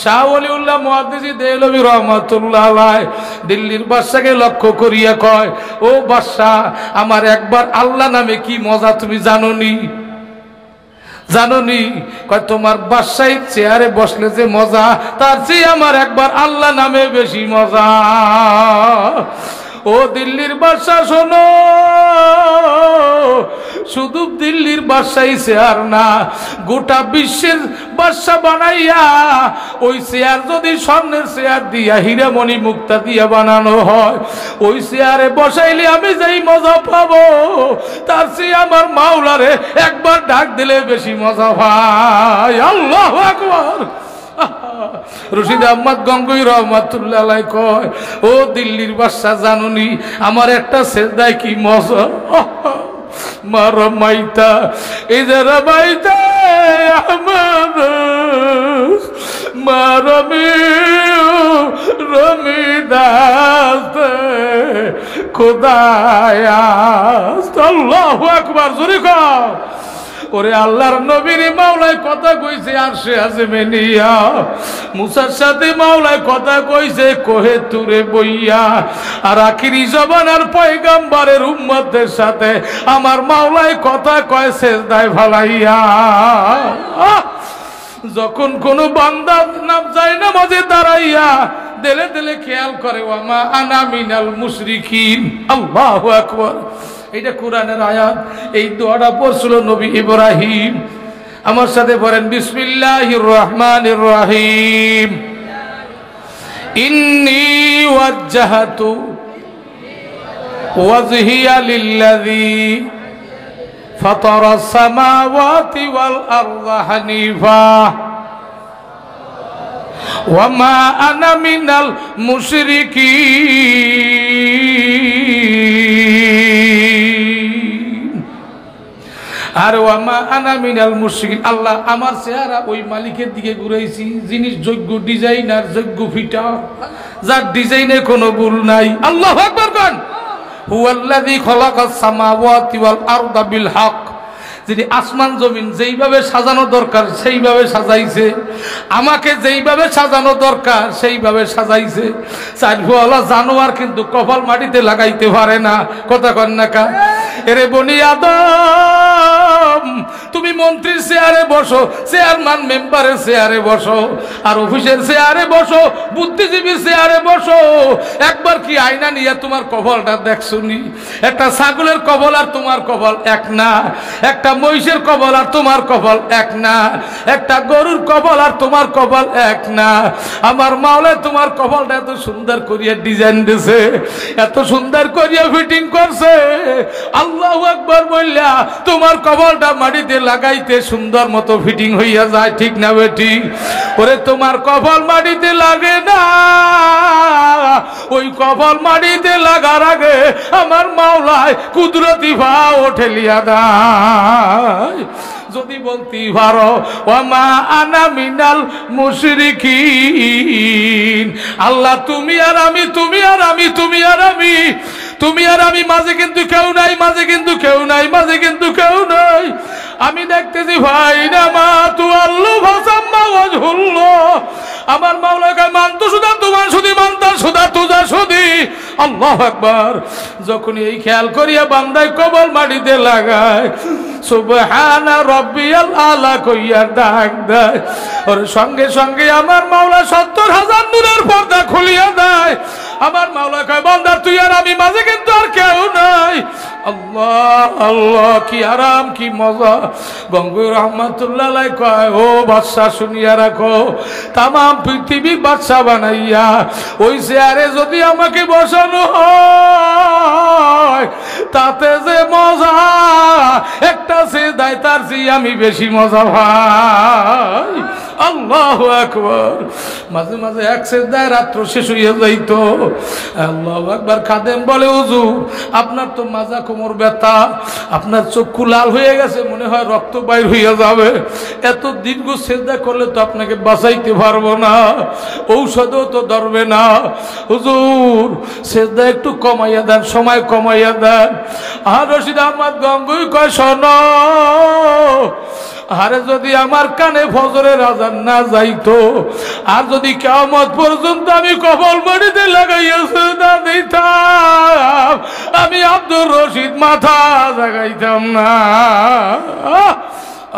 শাহ ওলিউল্লাহ মুহাদ্দিস দেহলভী রহমাতুল্লাহ আলাইহি দিল্লির বাদশাকে লক্ষ্য করিয়া কয়, ও বাদশা, আমার একবার আল্লাহ নামে কি মজা তুমি জানোনি? জানোনি? কয় তোমার বাদশাহী চেয়ারে বসলে যে মজা, তার চেয়ে আমার একবার আল্লাহ নামে বেশি মজা। ও দিল্লির বাদশা শোনো, শুধু দিল্লির বাদশাই চেয়ার না, গোটা বিশ্বের বাদশা বানাইয়া ওই চেয়ার যদি স্বর্ণের চেয়ার দিয়া হীরামণি মুক্তা দিয়া বানানো হয়, ওই চেয়ারে বসাইলে আমি যেই মজা পাবো তার চেয়ে আমার মাওলারে একবার ডাক দিলে বেশি মজা ভাই। আল্লাহু আকবার। রশিদ আহমদ গঙ্গুই রহমাতুল্লাহ আলাইহি কয়, ও দিল্লির বাদশা জানুনি আমার একটা সেজদায় কি মজা। মারমাইতা ইজারা বাইতা আহমদ মারমি রমিদাস খুদায়া। আল্লাহু আকবার। জোরে কও। ওরে আল্লাহর নবীর মাওলায় কথা কইছে আরশে আযমে নিয়া, মুসার সাথে মাওলায় কথা কইছে কোহে তুরে বইয়া, আর আখিরি জমানার পয়গম্বরের উম্মতের সাথে আমার মাওলায় কথা কয় সেজদায় ভালাইয়া। যখন কোন বান্দা নাম যায় নামাজে দাঁড়াইয়া দিলে দিলে খেয়াল করে ওয়ামা আনা মিনাল মুশরিকিন। আল্লাহু আকবার। এটা কোরআনের আয়াত। এই দোয়াটা পড়ছিল নবী ইব্রাহিম। আমার সাথে পড়েন বিসমিল্লাহির রহমানির রহিম। ইন্নী ওয়াজ্জাহতু ওয়াজহিয়া লিল্লাযী ফাতারাস সামাওয়াতি ওয়াল আরদা হানিফা ওয়ামা আনা মিনাল মুশরিকিন। আর ওয়ামা আনা মিনাল মুশরিকিন, আল্লাহ আমার চেহারা ওই মালিকের দিকে ঘুরাইছি যিনি যোগ্য ডিজাইনার, যোগ্য ফিটার, যার ডিজাইনে কোনো ভুল নাই। আল্লাহু আকবার কোন। হুয়াল্লাযী খালাকাস সামাওয়াতি ওয়াল আরদা বিল হক, যিনি আসমান জমিন যেইভাবে সাজানো দরকার সেইভাবে সাজাইছে, আমাকে যেইভাবে সাজানো দরকার সেইভাবে সাজাইছে। চারফুয়ালা জানোয়ার কিন্তু কপাল মাটিতে লাগাইতে পারে না। কথা কন না কা? এরে বনি আদম, তুমি মন্ত্রীর চেয়ারে বসো, চেয়ারম্যান মেম্বারের চেয়ারে বসো, আর অফিসের চেয়ারে বসো, বুদ্ধিজীবীর চেয়ারে বসো। একবার কি আয়না নিয়ে তোমার কপালটা দেখছুনি? একটা ছাগলের কপাল আর তোমার কপাল এক না, একটা মহিষের কপাল আর তোমার কপাল এক না, একটা গরুর কপাল আর তোমার কপাল এক না। আমার মাওলা তোমার কপালটা এত সুন্দর করিয়া ডিজাইন দিয়েছে, এত সুন্দর করিয়া ফিটিং করছে। আল্লাহু আকবার বললা তোমার কপালটা মাটিতে লাগাইতে সুন্দর মতো ফিটিং হইয়া যায়। ঠিক না বেটি? ওরে তোমার কপাল মাটিতে লাগে না, ওই কপাল মাটিতে লাগার আগে আমার মাওলায় কুদরতি ভাও ঠেলিয়া দেয়। যদি বলতে পারো ওয়ামা আনা মিনাল মুশরিকিন, আল্লাহ তুমি আর আমি, তুমি আর আমি, তুমি আর আমি, তুমি আর আমি, মাঝে কিন্তু কেউ নাই, মাঝে কিন্তু কেউ নাই, মাঝে কিন্তু কেউ নাই। আমি দেখতেছি ভাই না মা তু আল্লাহ ভাসাম্মা ওয়াজহুল্লাহ, আমার মাওলাকে মানতো সুদা তোমার সুদি, মানতা সুদা তুজা সুদি। আল্লাহু আকবার। যখন এই খেয়াল করিয়া বান্দায় কবল মাটিতে লাগায়, সুবহানা রাব্বিয়াল আলা কইয়া ডাক দেয়, ওর সঙ্গে সঙ্গে আমার মাওলা ৭০,০০০ নূরের পর্দা খুলিয়া দেয়। আমার মাওলা কয় বান্দা তুই আর আমি, মাঝে কিন্তু আর কেউ নাই। আল্লাহ আল্লাহ, কি আরাম, কি মজা। গঙ্গুই রহমাতুল্লাহ আলাইহি কয়, ও বাদশা শুনিয়া রাখো, তাম পৃথিবীর বাদশা বানাইয়া ওই চেয়ারে যদি আমাকে বসানো হয় তাতে যে মজা, একটা সেজদায় তার চেয়ে আমি বেশি মজা ভাই। আল্লাহু আকবার। মাঝে মাঝে এক সেজদায় রাত্র শেষ হইয়া যাইত। আল্লাহু আকবার। খাদেম বলে হুজুর আপনার তো মাজা কোমর ব্যথা, আপনার চক্ষু লাল হয়ে গেছে, মনে হয় রক্ত বাইর হইয়া যাবে, এত দীর্ঘ সেজদা করলে তো আপনাকে বাঁচাইতে পারবো না, ঔষধও তো ধরবে না। হুজুর সেজদা একটু কমাইয়া দেন, সময় কমাইয়া দেন। আর রশিদ আহমদ গঙ্গুই কয় শোনো, আরে যদি আমার কানে ফজরের আজান না যাইতো, আর যদি কিয়ামত পর্যন্ত আমি কপাল মাটিতে লাগাইয়া সেজদা দিতাম, আমি আব্দুর রশিদ মাথা জাগাইতাম না।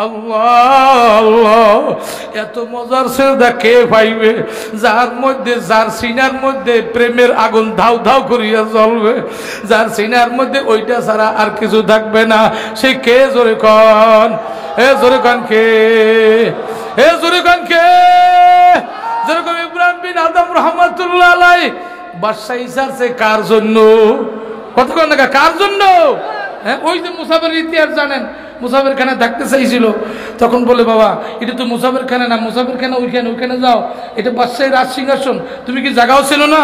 আল্লাহ আল্লাহ, এত মজার সেজদা কে পাইবে যার মধ্যে, যার সিনার মধ্যে প্রেমের আগুন ধাউ ধাউ করিয়া জ্বলবে, যার সিনার মধ্যে ওইটা ছাড়া আর কিছু থাকবে না। সে কে? জোরে কন, এ জোরে কন কে, এ জোরে কন কে? যেরকম ইব্রাহিম বিন আদম রহমাতুল্লাহ আলাইহি বাদশাহ ইসারছে কার জন্য? কত কন না, কার জন্য? হ্যাঁ, ওই যে মুসাফির ইতিহাস জানেন, মুসাফির খানা থাকতে চাইছিল, তখন বলে বাবা এটা তো মুসাফির খানা না, মুসাফির খানা ওইখানে, ওইখানে যাও, এটা বাদশাহী রাজ সিংহাসন, তুমি কি জায়গাও ছিল না?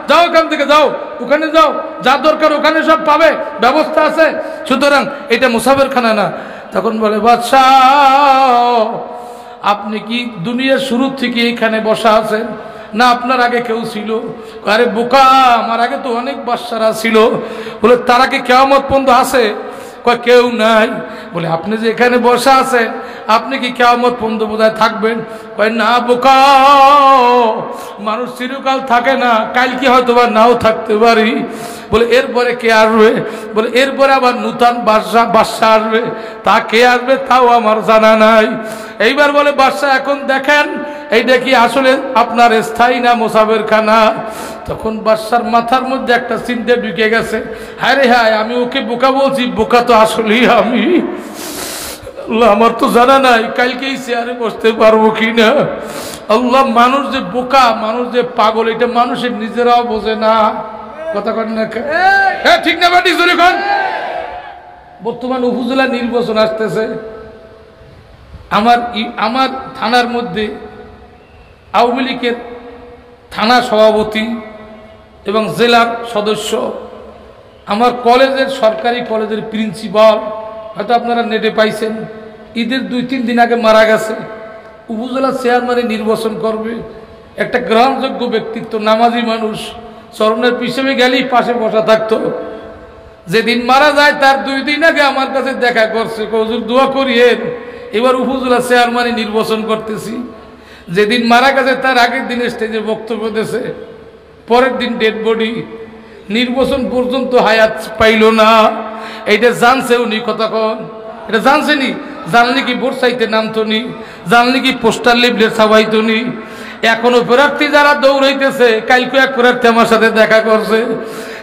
যাও ওখান থেকে, যাও ওখানে যাও, যা দরকার ওখানে সব পাবে, ব্যবস্থা আছে, সুতরাং এটা মুসাফির খানা না। তখন বলে বাদশাহ আপনি কি দুনিয়ার শুরু থেকে এইখানে বসা আছেন না আপনার আগে কেউ ছিল? আরে বোকা, আমার আগে তো অনেক বাদশারা ছিল। বলে তারা কি কিয়ামত পর্যন্ত আছে? কয় কেউ নাই। বলে আপনি যে এখানে বসা আছেন আপনি কি কিয়ামত পর্যন্ত বোধহয় থাকবেন? কয় না বোকা, মানুষ চিরকাল থাকে না, কালকে হয়তো বা নাও থাকতে পারি। বলে এরপরে কে আসবে? বলে এরপরে আবার নূতন বাদশা আসবে, তা কে আসবে তাও আমার জানা নাই। এইবার বলে বাদশা এখন দেখেন এইটা কি আসলে আপনার স্থায়ী না মুসাফির খানা? তখন বাদশার মাথার মধ্যে একটা চিন্তা ঢুকে গেছে, হায় রে হায়, আমি ওকে বোকা বলছি, বোকা তো আসলেই আমি। আল্লাহ আমার তো জানা নাই কালকেই চেয়ারে বসতে পারবো কিনা। আল্লাহ, মানুষ যে বোকা, মানুষ যে পাগল, এটা মানুষের নিজেরাও বোঝে না। কথা কন না, হ্যাঁ ঠিক না বাটি জোরে কন। বর্তমান উপজেলা নির্বাচন আসতেছে, আমার থানার মধ্যে আওয়ামী লীগের থানা সভাপতি এবং জেলার সদস্য, আমার কলেজের, সরকারি কলেজের প্রিন্সিপাল, হয়তো আপনারা নেটে পাইছেন, ঈদের 2-3 দিন আগে মারা গেছে। উপজেলা চেয়ারম্যানে নির্বাচন করবে, একটা গ্রহণযোগ্য ব্যক্তিত্ব, নামাজি মানুষ, চরণের পিছনে গেলেই পাশে বসা থাকতো। যেদিন মারা যায় তার 2 দিন আগে আমার কাছে দেখা করছে, হুজুর দোয়া করিয়েন, এবার উপজেলা চেয়ারম্যানে নির্বাচন করতেছি। যেদিন মারা গেছে তার আগের দিন স্টেজে বক্তব্য দিয়েছে, পরের দিন ডেড বডি, নির্বাচন পর্যন্ত হায়াত পাইল না। এইটা জানছে উনি, কতক্ষণ এটা জানছেনি? জানলে কি ভোট চাইতে নামতনি? জানলে কি পোস্টার লিফলেট ছাপাইতনি? এখনো প্রার্থী যারা দৌড়াইতেছে, কালকে এক প্রার্থী আমার সাথে দেখা করছে,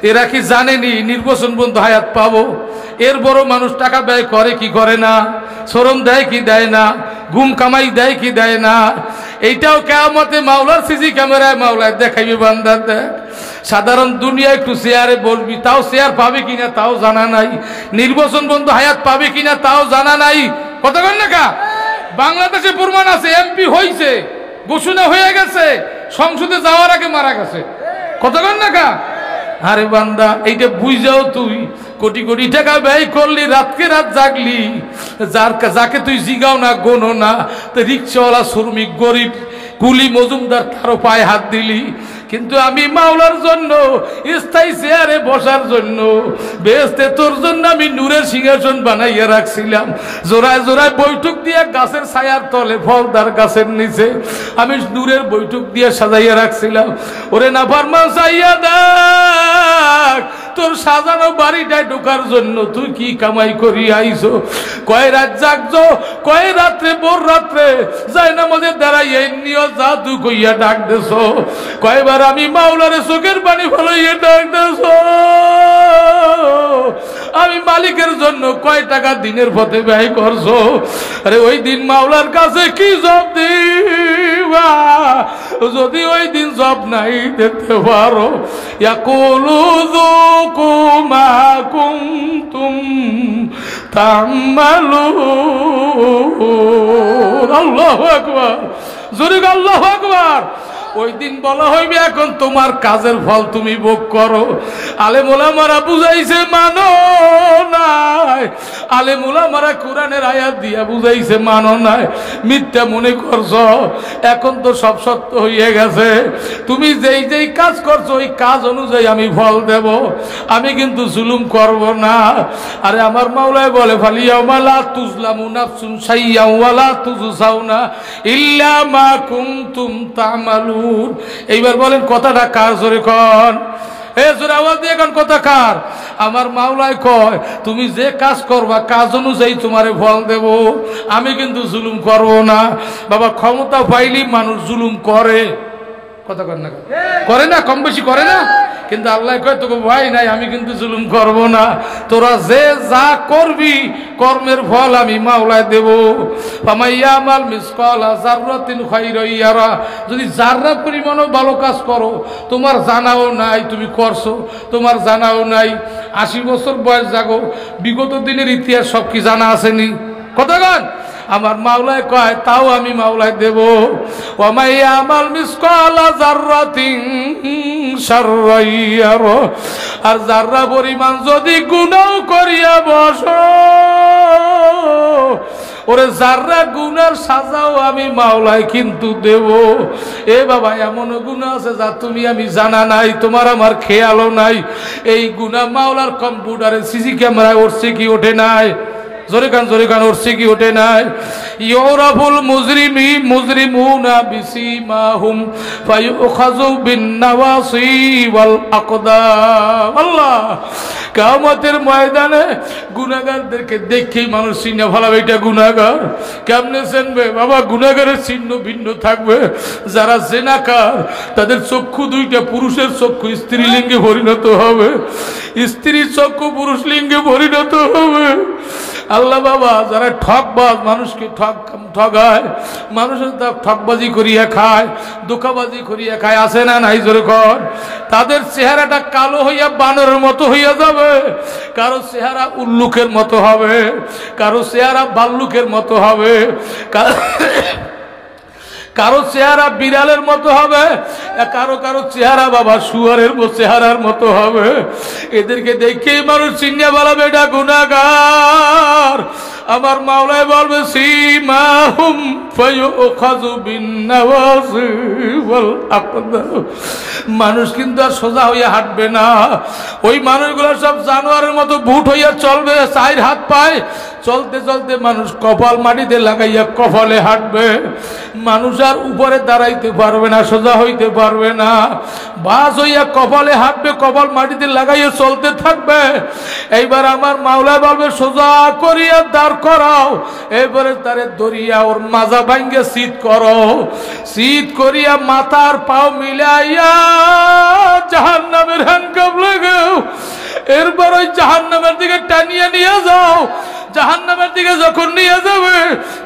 এরা কি জানেনি নির্বাচন পর্যন্ত হায়াত পাবো? এর বড় মানুষ টাকা ব্যয় করে কি করে না, শ্রম দেয় কি দেয় না, ঘুম কামাই দেয় কি দেয় না, এইটাও কিয়ামতে মাওলার সিসি ক্যামেরায় মাওলায় দেখাইবে বান্দা দেখ। সাধারণ দুনিয়া একটু চেয়ারে বলবি, তাও চেয়ার পাবে কিনা তাও জানা নাই, নির্বাচন পর্যন্ত হায়াত পাবে কিনা তাও জানা নাই। কতক্ষণ না বাংলাদেশে প্রমাণ আছে, এমপি হয়েছে, ঘোষণা হয়ে গেছে, সংসদে যাওয়ার আগে মারা গেছে। কতক্ষণ না আরে বান্দা, এইটা বুঝাও তুই কোটি কোটি টাকা ব্যয় করলি, রাতকে রাত জাগলি, যাকে তুই জিগাও না, গোনো না, তো রিক্সাওয়ালা, শ্রমিক, গরিব, কুলি, মজুমদার, তারও পায়ে হাত দিলি। কিন্তু আমি মাওলার জন্য, স্থায়ী চেয়ারে বসার জন্য, বেহেশতে তোর জন্য আমি নূরের সিংহাসন বানাইয়া রাখছিলাম। জোড়ায় জোড়ায় বৈঠক দিয়ে গাছের ছায়ার তলে, ফলদার গাছের নিচে আমি নূরের বৈঠক দিয়ে সাজাইয়া রাখছিলাম। ওরে না ফারমান চাইয়া দেখ, তোর সাজানো বাড়িটায় ঢোকার জন্য তুই কি কামাই করি আইছো। কয় রাত জাগছো, কয় রাত্রে, ভোর রাত্রে যাই না মধ্যে দাঁড়াইয়া নিয়ে যা তুই কইয়া ডাক দেছ, কয়বার আমি মাওলারে চোখের পানি ফলাইয়া ডাক দেছ। আমি মালিকের জন্য কয় টাকা দিনের পথে ব্যয় করছো। আরে ওই দিন মাওলার কাছে কি জব দিবা, যদি ওই দিন জব নাই দিতে পারো। ইয়াকুলু যুকু মা কুনতুম তা'মালুন। আল্লাহু আকবার, জোরে আল্লাহু আকবার। ওই দিন বলা হইবে এখন তোমার কাজের ফল তুমি ভোগ করো। আলেম ওলামারা বুঝাইছে মানো নাই, আলেম ওলামারা কোরআনের আয়াত দিয়া বুঝাইছে মানো নাই, মিথ্যা মনে করছো। এখন তো সব সত্য হইয়া গেছে, তুমি যেই যেই কাজ করছো ওই কাজ অনুযায়ী আমি ফল দেব, আমি কিন্তু জুলুম করব না। আরে আমার মাওলায় বলে, ফালিয়াউমা লা তুজলামু নাফসুন শাইয়্যান ওয়া লা তুজজাউনা ইল্লা মা কুনতুম তা'মালুন। এইবার বলেন কথাটা কার? জোরে কন, এ জোরে আওয়াজ দিয়ে কোন কথা কার? আমার মাওলায় কয় তুমি যে কাজ করবা কাজ অনুযায়ী তোমারে ফল দেব, আমি কিন্তু জুলুম করব না। বাবা ক্ষমতা পাইলি মানুষ জুলুম করে, কথা কর না, করে না, কম বেশি করে না, কিন্তু আল্লাহ কয় তোকে ভয় নাই, আমি কিন্তু জুলুম করব না। তোরা যে যা করবি কর্মের ফল আমি মাওলায় দেব। ফামাইয়ামাল মিসকালা যাররাতিন খায়রান ইয়ারা, যদি যাররা পরিমাণও ভালো কাজ করো, তোমার জানাও নাই তুমি করছো, তোমার জানাও নাই। 80 বছর বয়স জাগো, বিগত দিনের ইতিহাস সব কি জানা আসেনি? কতক্ষণ আমার মাওলায় কয় তাও আমি মাওলায় দেব। ওয়ামাইয়ামাল মিসকালা যাররাতিন শাররান ইয়ারা, আর যাররা পরিমাণ যদি গুনাহ করিয়া বসো, ওরে যাররা গুনার সাজাও আমি মাওলায় কিন্তু দেব। এ বাবা এমন গুনাহ আছে যা তুমি আমি জানা নাই, তোমার আমার খেয়ালও নাই। এই গুনাহ মাওলার কম্পিউটারে সিসি ক্যামেরায় উঠছে কি ওঠে নাই? জোরে কান উঠছে কি ওঠে নাই? ইউরাফুল মুজরিমুনা বিসিমাহুম ফায়ুখাযু বিন-নাওয়াসি ওয়াল আকদাম। আল্লাহ কিয়ামতের ময়দানে গুনাহগারদেরকে দেখেই মানুষ চিনে ফেলাবে এটা গুনাহগার। কেমনে চিনবে বাবা? গুনাহগারের চিহ্ন ভিন্ন থাকবে। যারা জিনাকার তাদের চক্ষু দুইটা পুরুষের চক্ষু স্ত্রীলিঙ্গে পরিণত হবে, স্ত্রীর চক্ষু পুরুষ লিঙ্গে পরিণত হবে। আল্লাহ বাবা যারা ঠকবাজ, মানুষকে ঠগায়, মানুষের ঠকবাজি করিয়া খায়, ধোঁকাবাজি করিয়া খায়, আসে না নাই? জোরে কর। তাদের চেহারাটা কালো হইয়া বানরের মতো হইয়া যাবে, কারো চেহারা উল্লুকের মতো হবে, কারো চেহারা ভাল্লুকের মতো হবে, কারো চেহারা বিড়ালের মতো হবে, কারো কারো চেহারা বাবা শুয়ারের চেহারার মতো হবে। এদেরকে দেখেই মানুষ চিনিয়া বলাবে এটা গুনাহগার। আমার মাওলায় বলবে সীমাহুম ফায়ুখাযু বিন-নাওয়াসি ওয়াল আকদাম। মানুষ কিন্তু আর সোজা হইয়া হাঁটবে না, ওই মানুষগুলো সব জানোয়ারের মতো বুট হইয়া চলবে, চার হাত পায় চলতে চলতে মানুষ কপাল মাটিতে লাগাইয়া কপালে হাঁটবে। মানুষ আর উপরে দাঁড়াইতে পারবে না, সোজা হইতে পারবে না, বাস হইয়া কপালে হাঁটবে, কপাল মাটিতে লাগাইয়া চলতে থাকবে। এইবার আমার মাওলা বলবে সোজা করিয়া দাঁড় করাও, এবারে তারে দরিয়া ওর মাজা ভাঙ্গে শীত করো, শীত করিয়া মাথার পাও মিলাইয়া জাহান্নামের হ্যান্ডকাপ লাগাও। এরপর ওই জাহান্নামের দিকে টানিয়ে নিয়ে যাও। জাহান্নামের দিকে যখন নিয়ে যাবে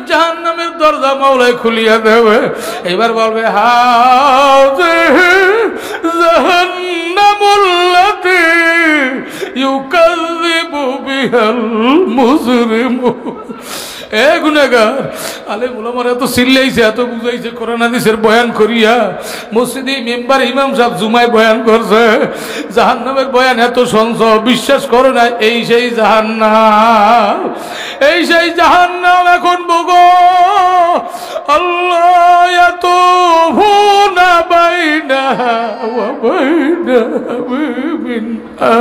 জাহান্নামের দরজা মাওলায় খুলিয়া দেবে। এবার বলবে হাযিহি জাহান্নামুল্লাতী ইউকাযযিবু বিহাল মুজরিমুন। এ গুনাহগার, আলেম ওলামারা এত চিল্লাইছে, এত বুঝাইছে, কোরআন হাদিসের বয়ান করিয়া মসজিদে মেম্বার ইমাম সাহেব জুমায় বয়ান করছে, জাহান্নামের বয়ান এত শুনছ, বিশ্বাস করো না এই সেই জাহান্নাম, এই সেই জাহান্নাম এখন ভোগো। আল্লাহ ইয়াতুফুনা বাইনাহা ওয়া বাইনা মিনহা।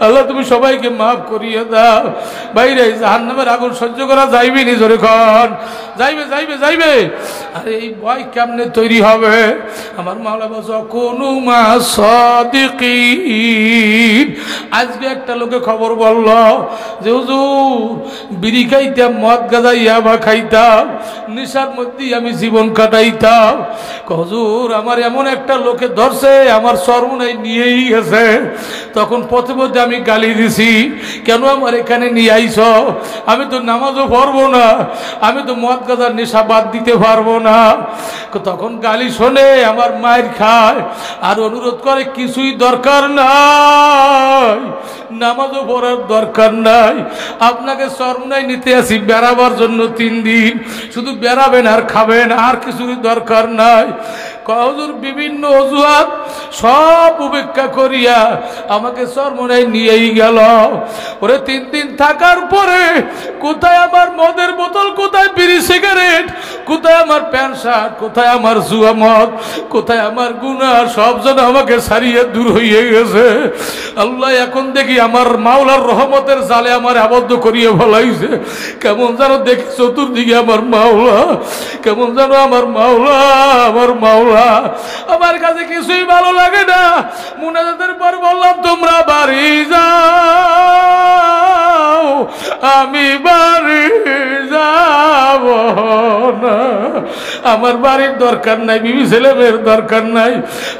আল্লাহ তুমি সবাইকে মাফ করিয়ে দাও। বাইরে জাহান্নামের আগুন সহ্য করা যাইবে নি? জোরে কর। যাইবে যাইবে যাইবে। আরে এই ভয় কেমনে তৈরি হবে? আমার মাওলা বলছে কুনু মা সাদিকিন। আজকে একটা লোকে খবর বলল যে হুজুর বিড়ি খাইতাম, মদ গাঁজা ইয়াবা খাইতাম, নেশার মধ্যেই আমি জীবন কাটাইতাম। হুজুর আমার এমন একটা লোকে ধরছে, আমার সর্বনাশ নিয়েই গেছে। তখন পথে পথে আমি গালি দিছি, কেন আমার এখানে নিয়ে আইছ? আমি তো নামাজও পড়বো না, আমি তো মদ গাঁজার নেশা বাদ দিতে পারবো না। তখন গালি শোনে, আমার মায়ের খায়, আর অনুরোধ করে কিছুই দরকার নাই, নামাজও পড়ার দরকার নাই, আপনাকে সর্বনাশ নিতে আসি বেড়াবার জন্য 3 দিন, শুধু বেড়াবেন আর খাবেন, আর কিছুই দরকার নাই। হুজুর বিভিন্ন অজুহাত সব উপেক্ষা করিয়া আমাকে সর্বনাশ নিয়েই গেল। ওরে 3 দিন থাকার পরে কোথায় আমার মদের বোতল, কোথায় বিড়ি সিগারেট, কোথায় আমার প্যান্ট শার্ট, কোথায় আমার জুয়া মদ, কোথায় আমার গুনাহ, সব যেন আমাকে ছাড়িয়ে দূর হয়ে গেছে। আল্লাহ এখন দেখি আমার মাওলার রহমতের জালে আমার আবদ্ধ করিয়ে ফেলাইছে। কেমন যেন দেখি চতুর্দিকে আমার মাওলা, কেমন যেন আমার মাওলা, আমার মাওলা বাবা আমার কাছে কিছুই ভালো লাগে না। মুনাজাতের পর বললাম তোমরা বাড়ি যাও, আমি বাড়ি যাব না। আমার বাড়ির দরকার নাই, বিবি ছেলে মেয়ের দরকার নাই,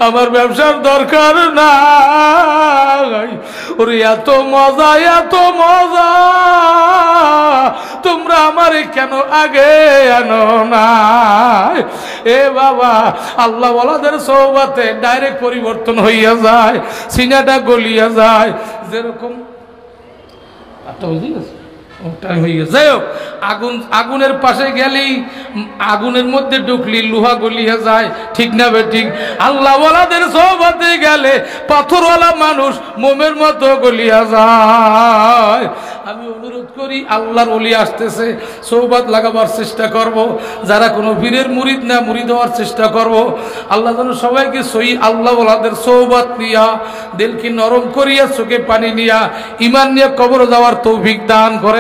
আমার ব্যবসার দরকার নাই। ওরে এত মজা, এত মজা, তোমরা আমারে কেন আগে আনো না? এ বাবা, আল্লাহ ওয়ালাদের সোহবতে ডাইরেক্ট পরিবর্তন হইয়া যায়, সিনাটা গলিয়া যায়। যেরকম যাই হোক, আগুনের পাশে গেলেই, আগুনের মধ্যে ঢুকলি লোহা গলিয়া যায়, ঠিক না বেঠিক? আল্লাহ ওয়ালাদের সোহবতে গেলে পাথরওয়ালা মানুষ মোমের মতো গলিয়া যায়। আমি অনুরোধ করি, আল্লাহর ওলি আসতেছে, সোহবত লাগাবার চেষ্টা করব। যারা কোনো পীরের মুরিদ না, মুরিদ হওয়ার চেষ্টা করব। আল্লাহ যেন সবাইকে সহি আল্লাহ ওয়ালাদের সোহবত নিয়া, দিলকে নরম করিয়া, চোখে পানি নিয়া, ইমান নিয়ে কবর যাওয়ার তৌফিক দান করে।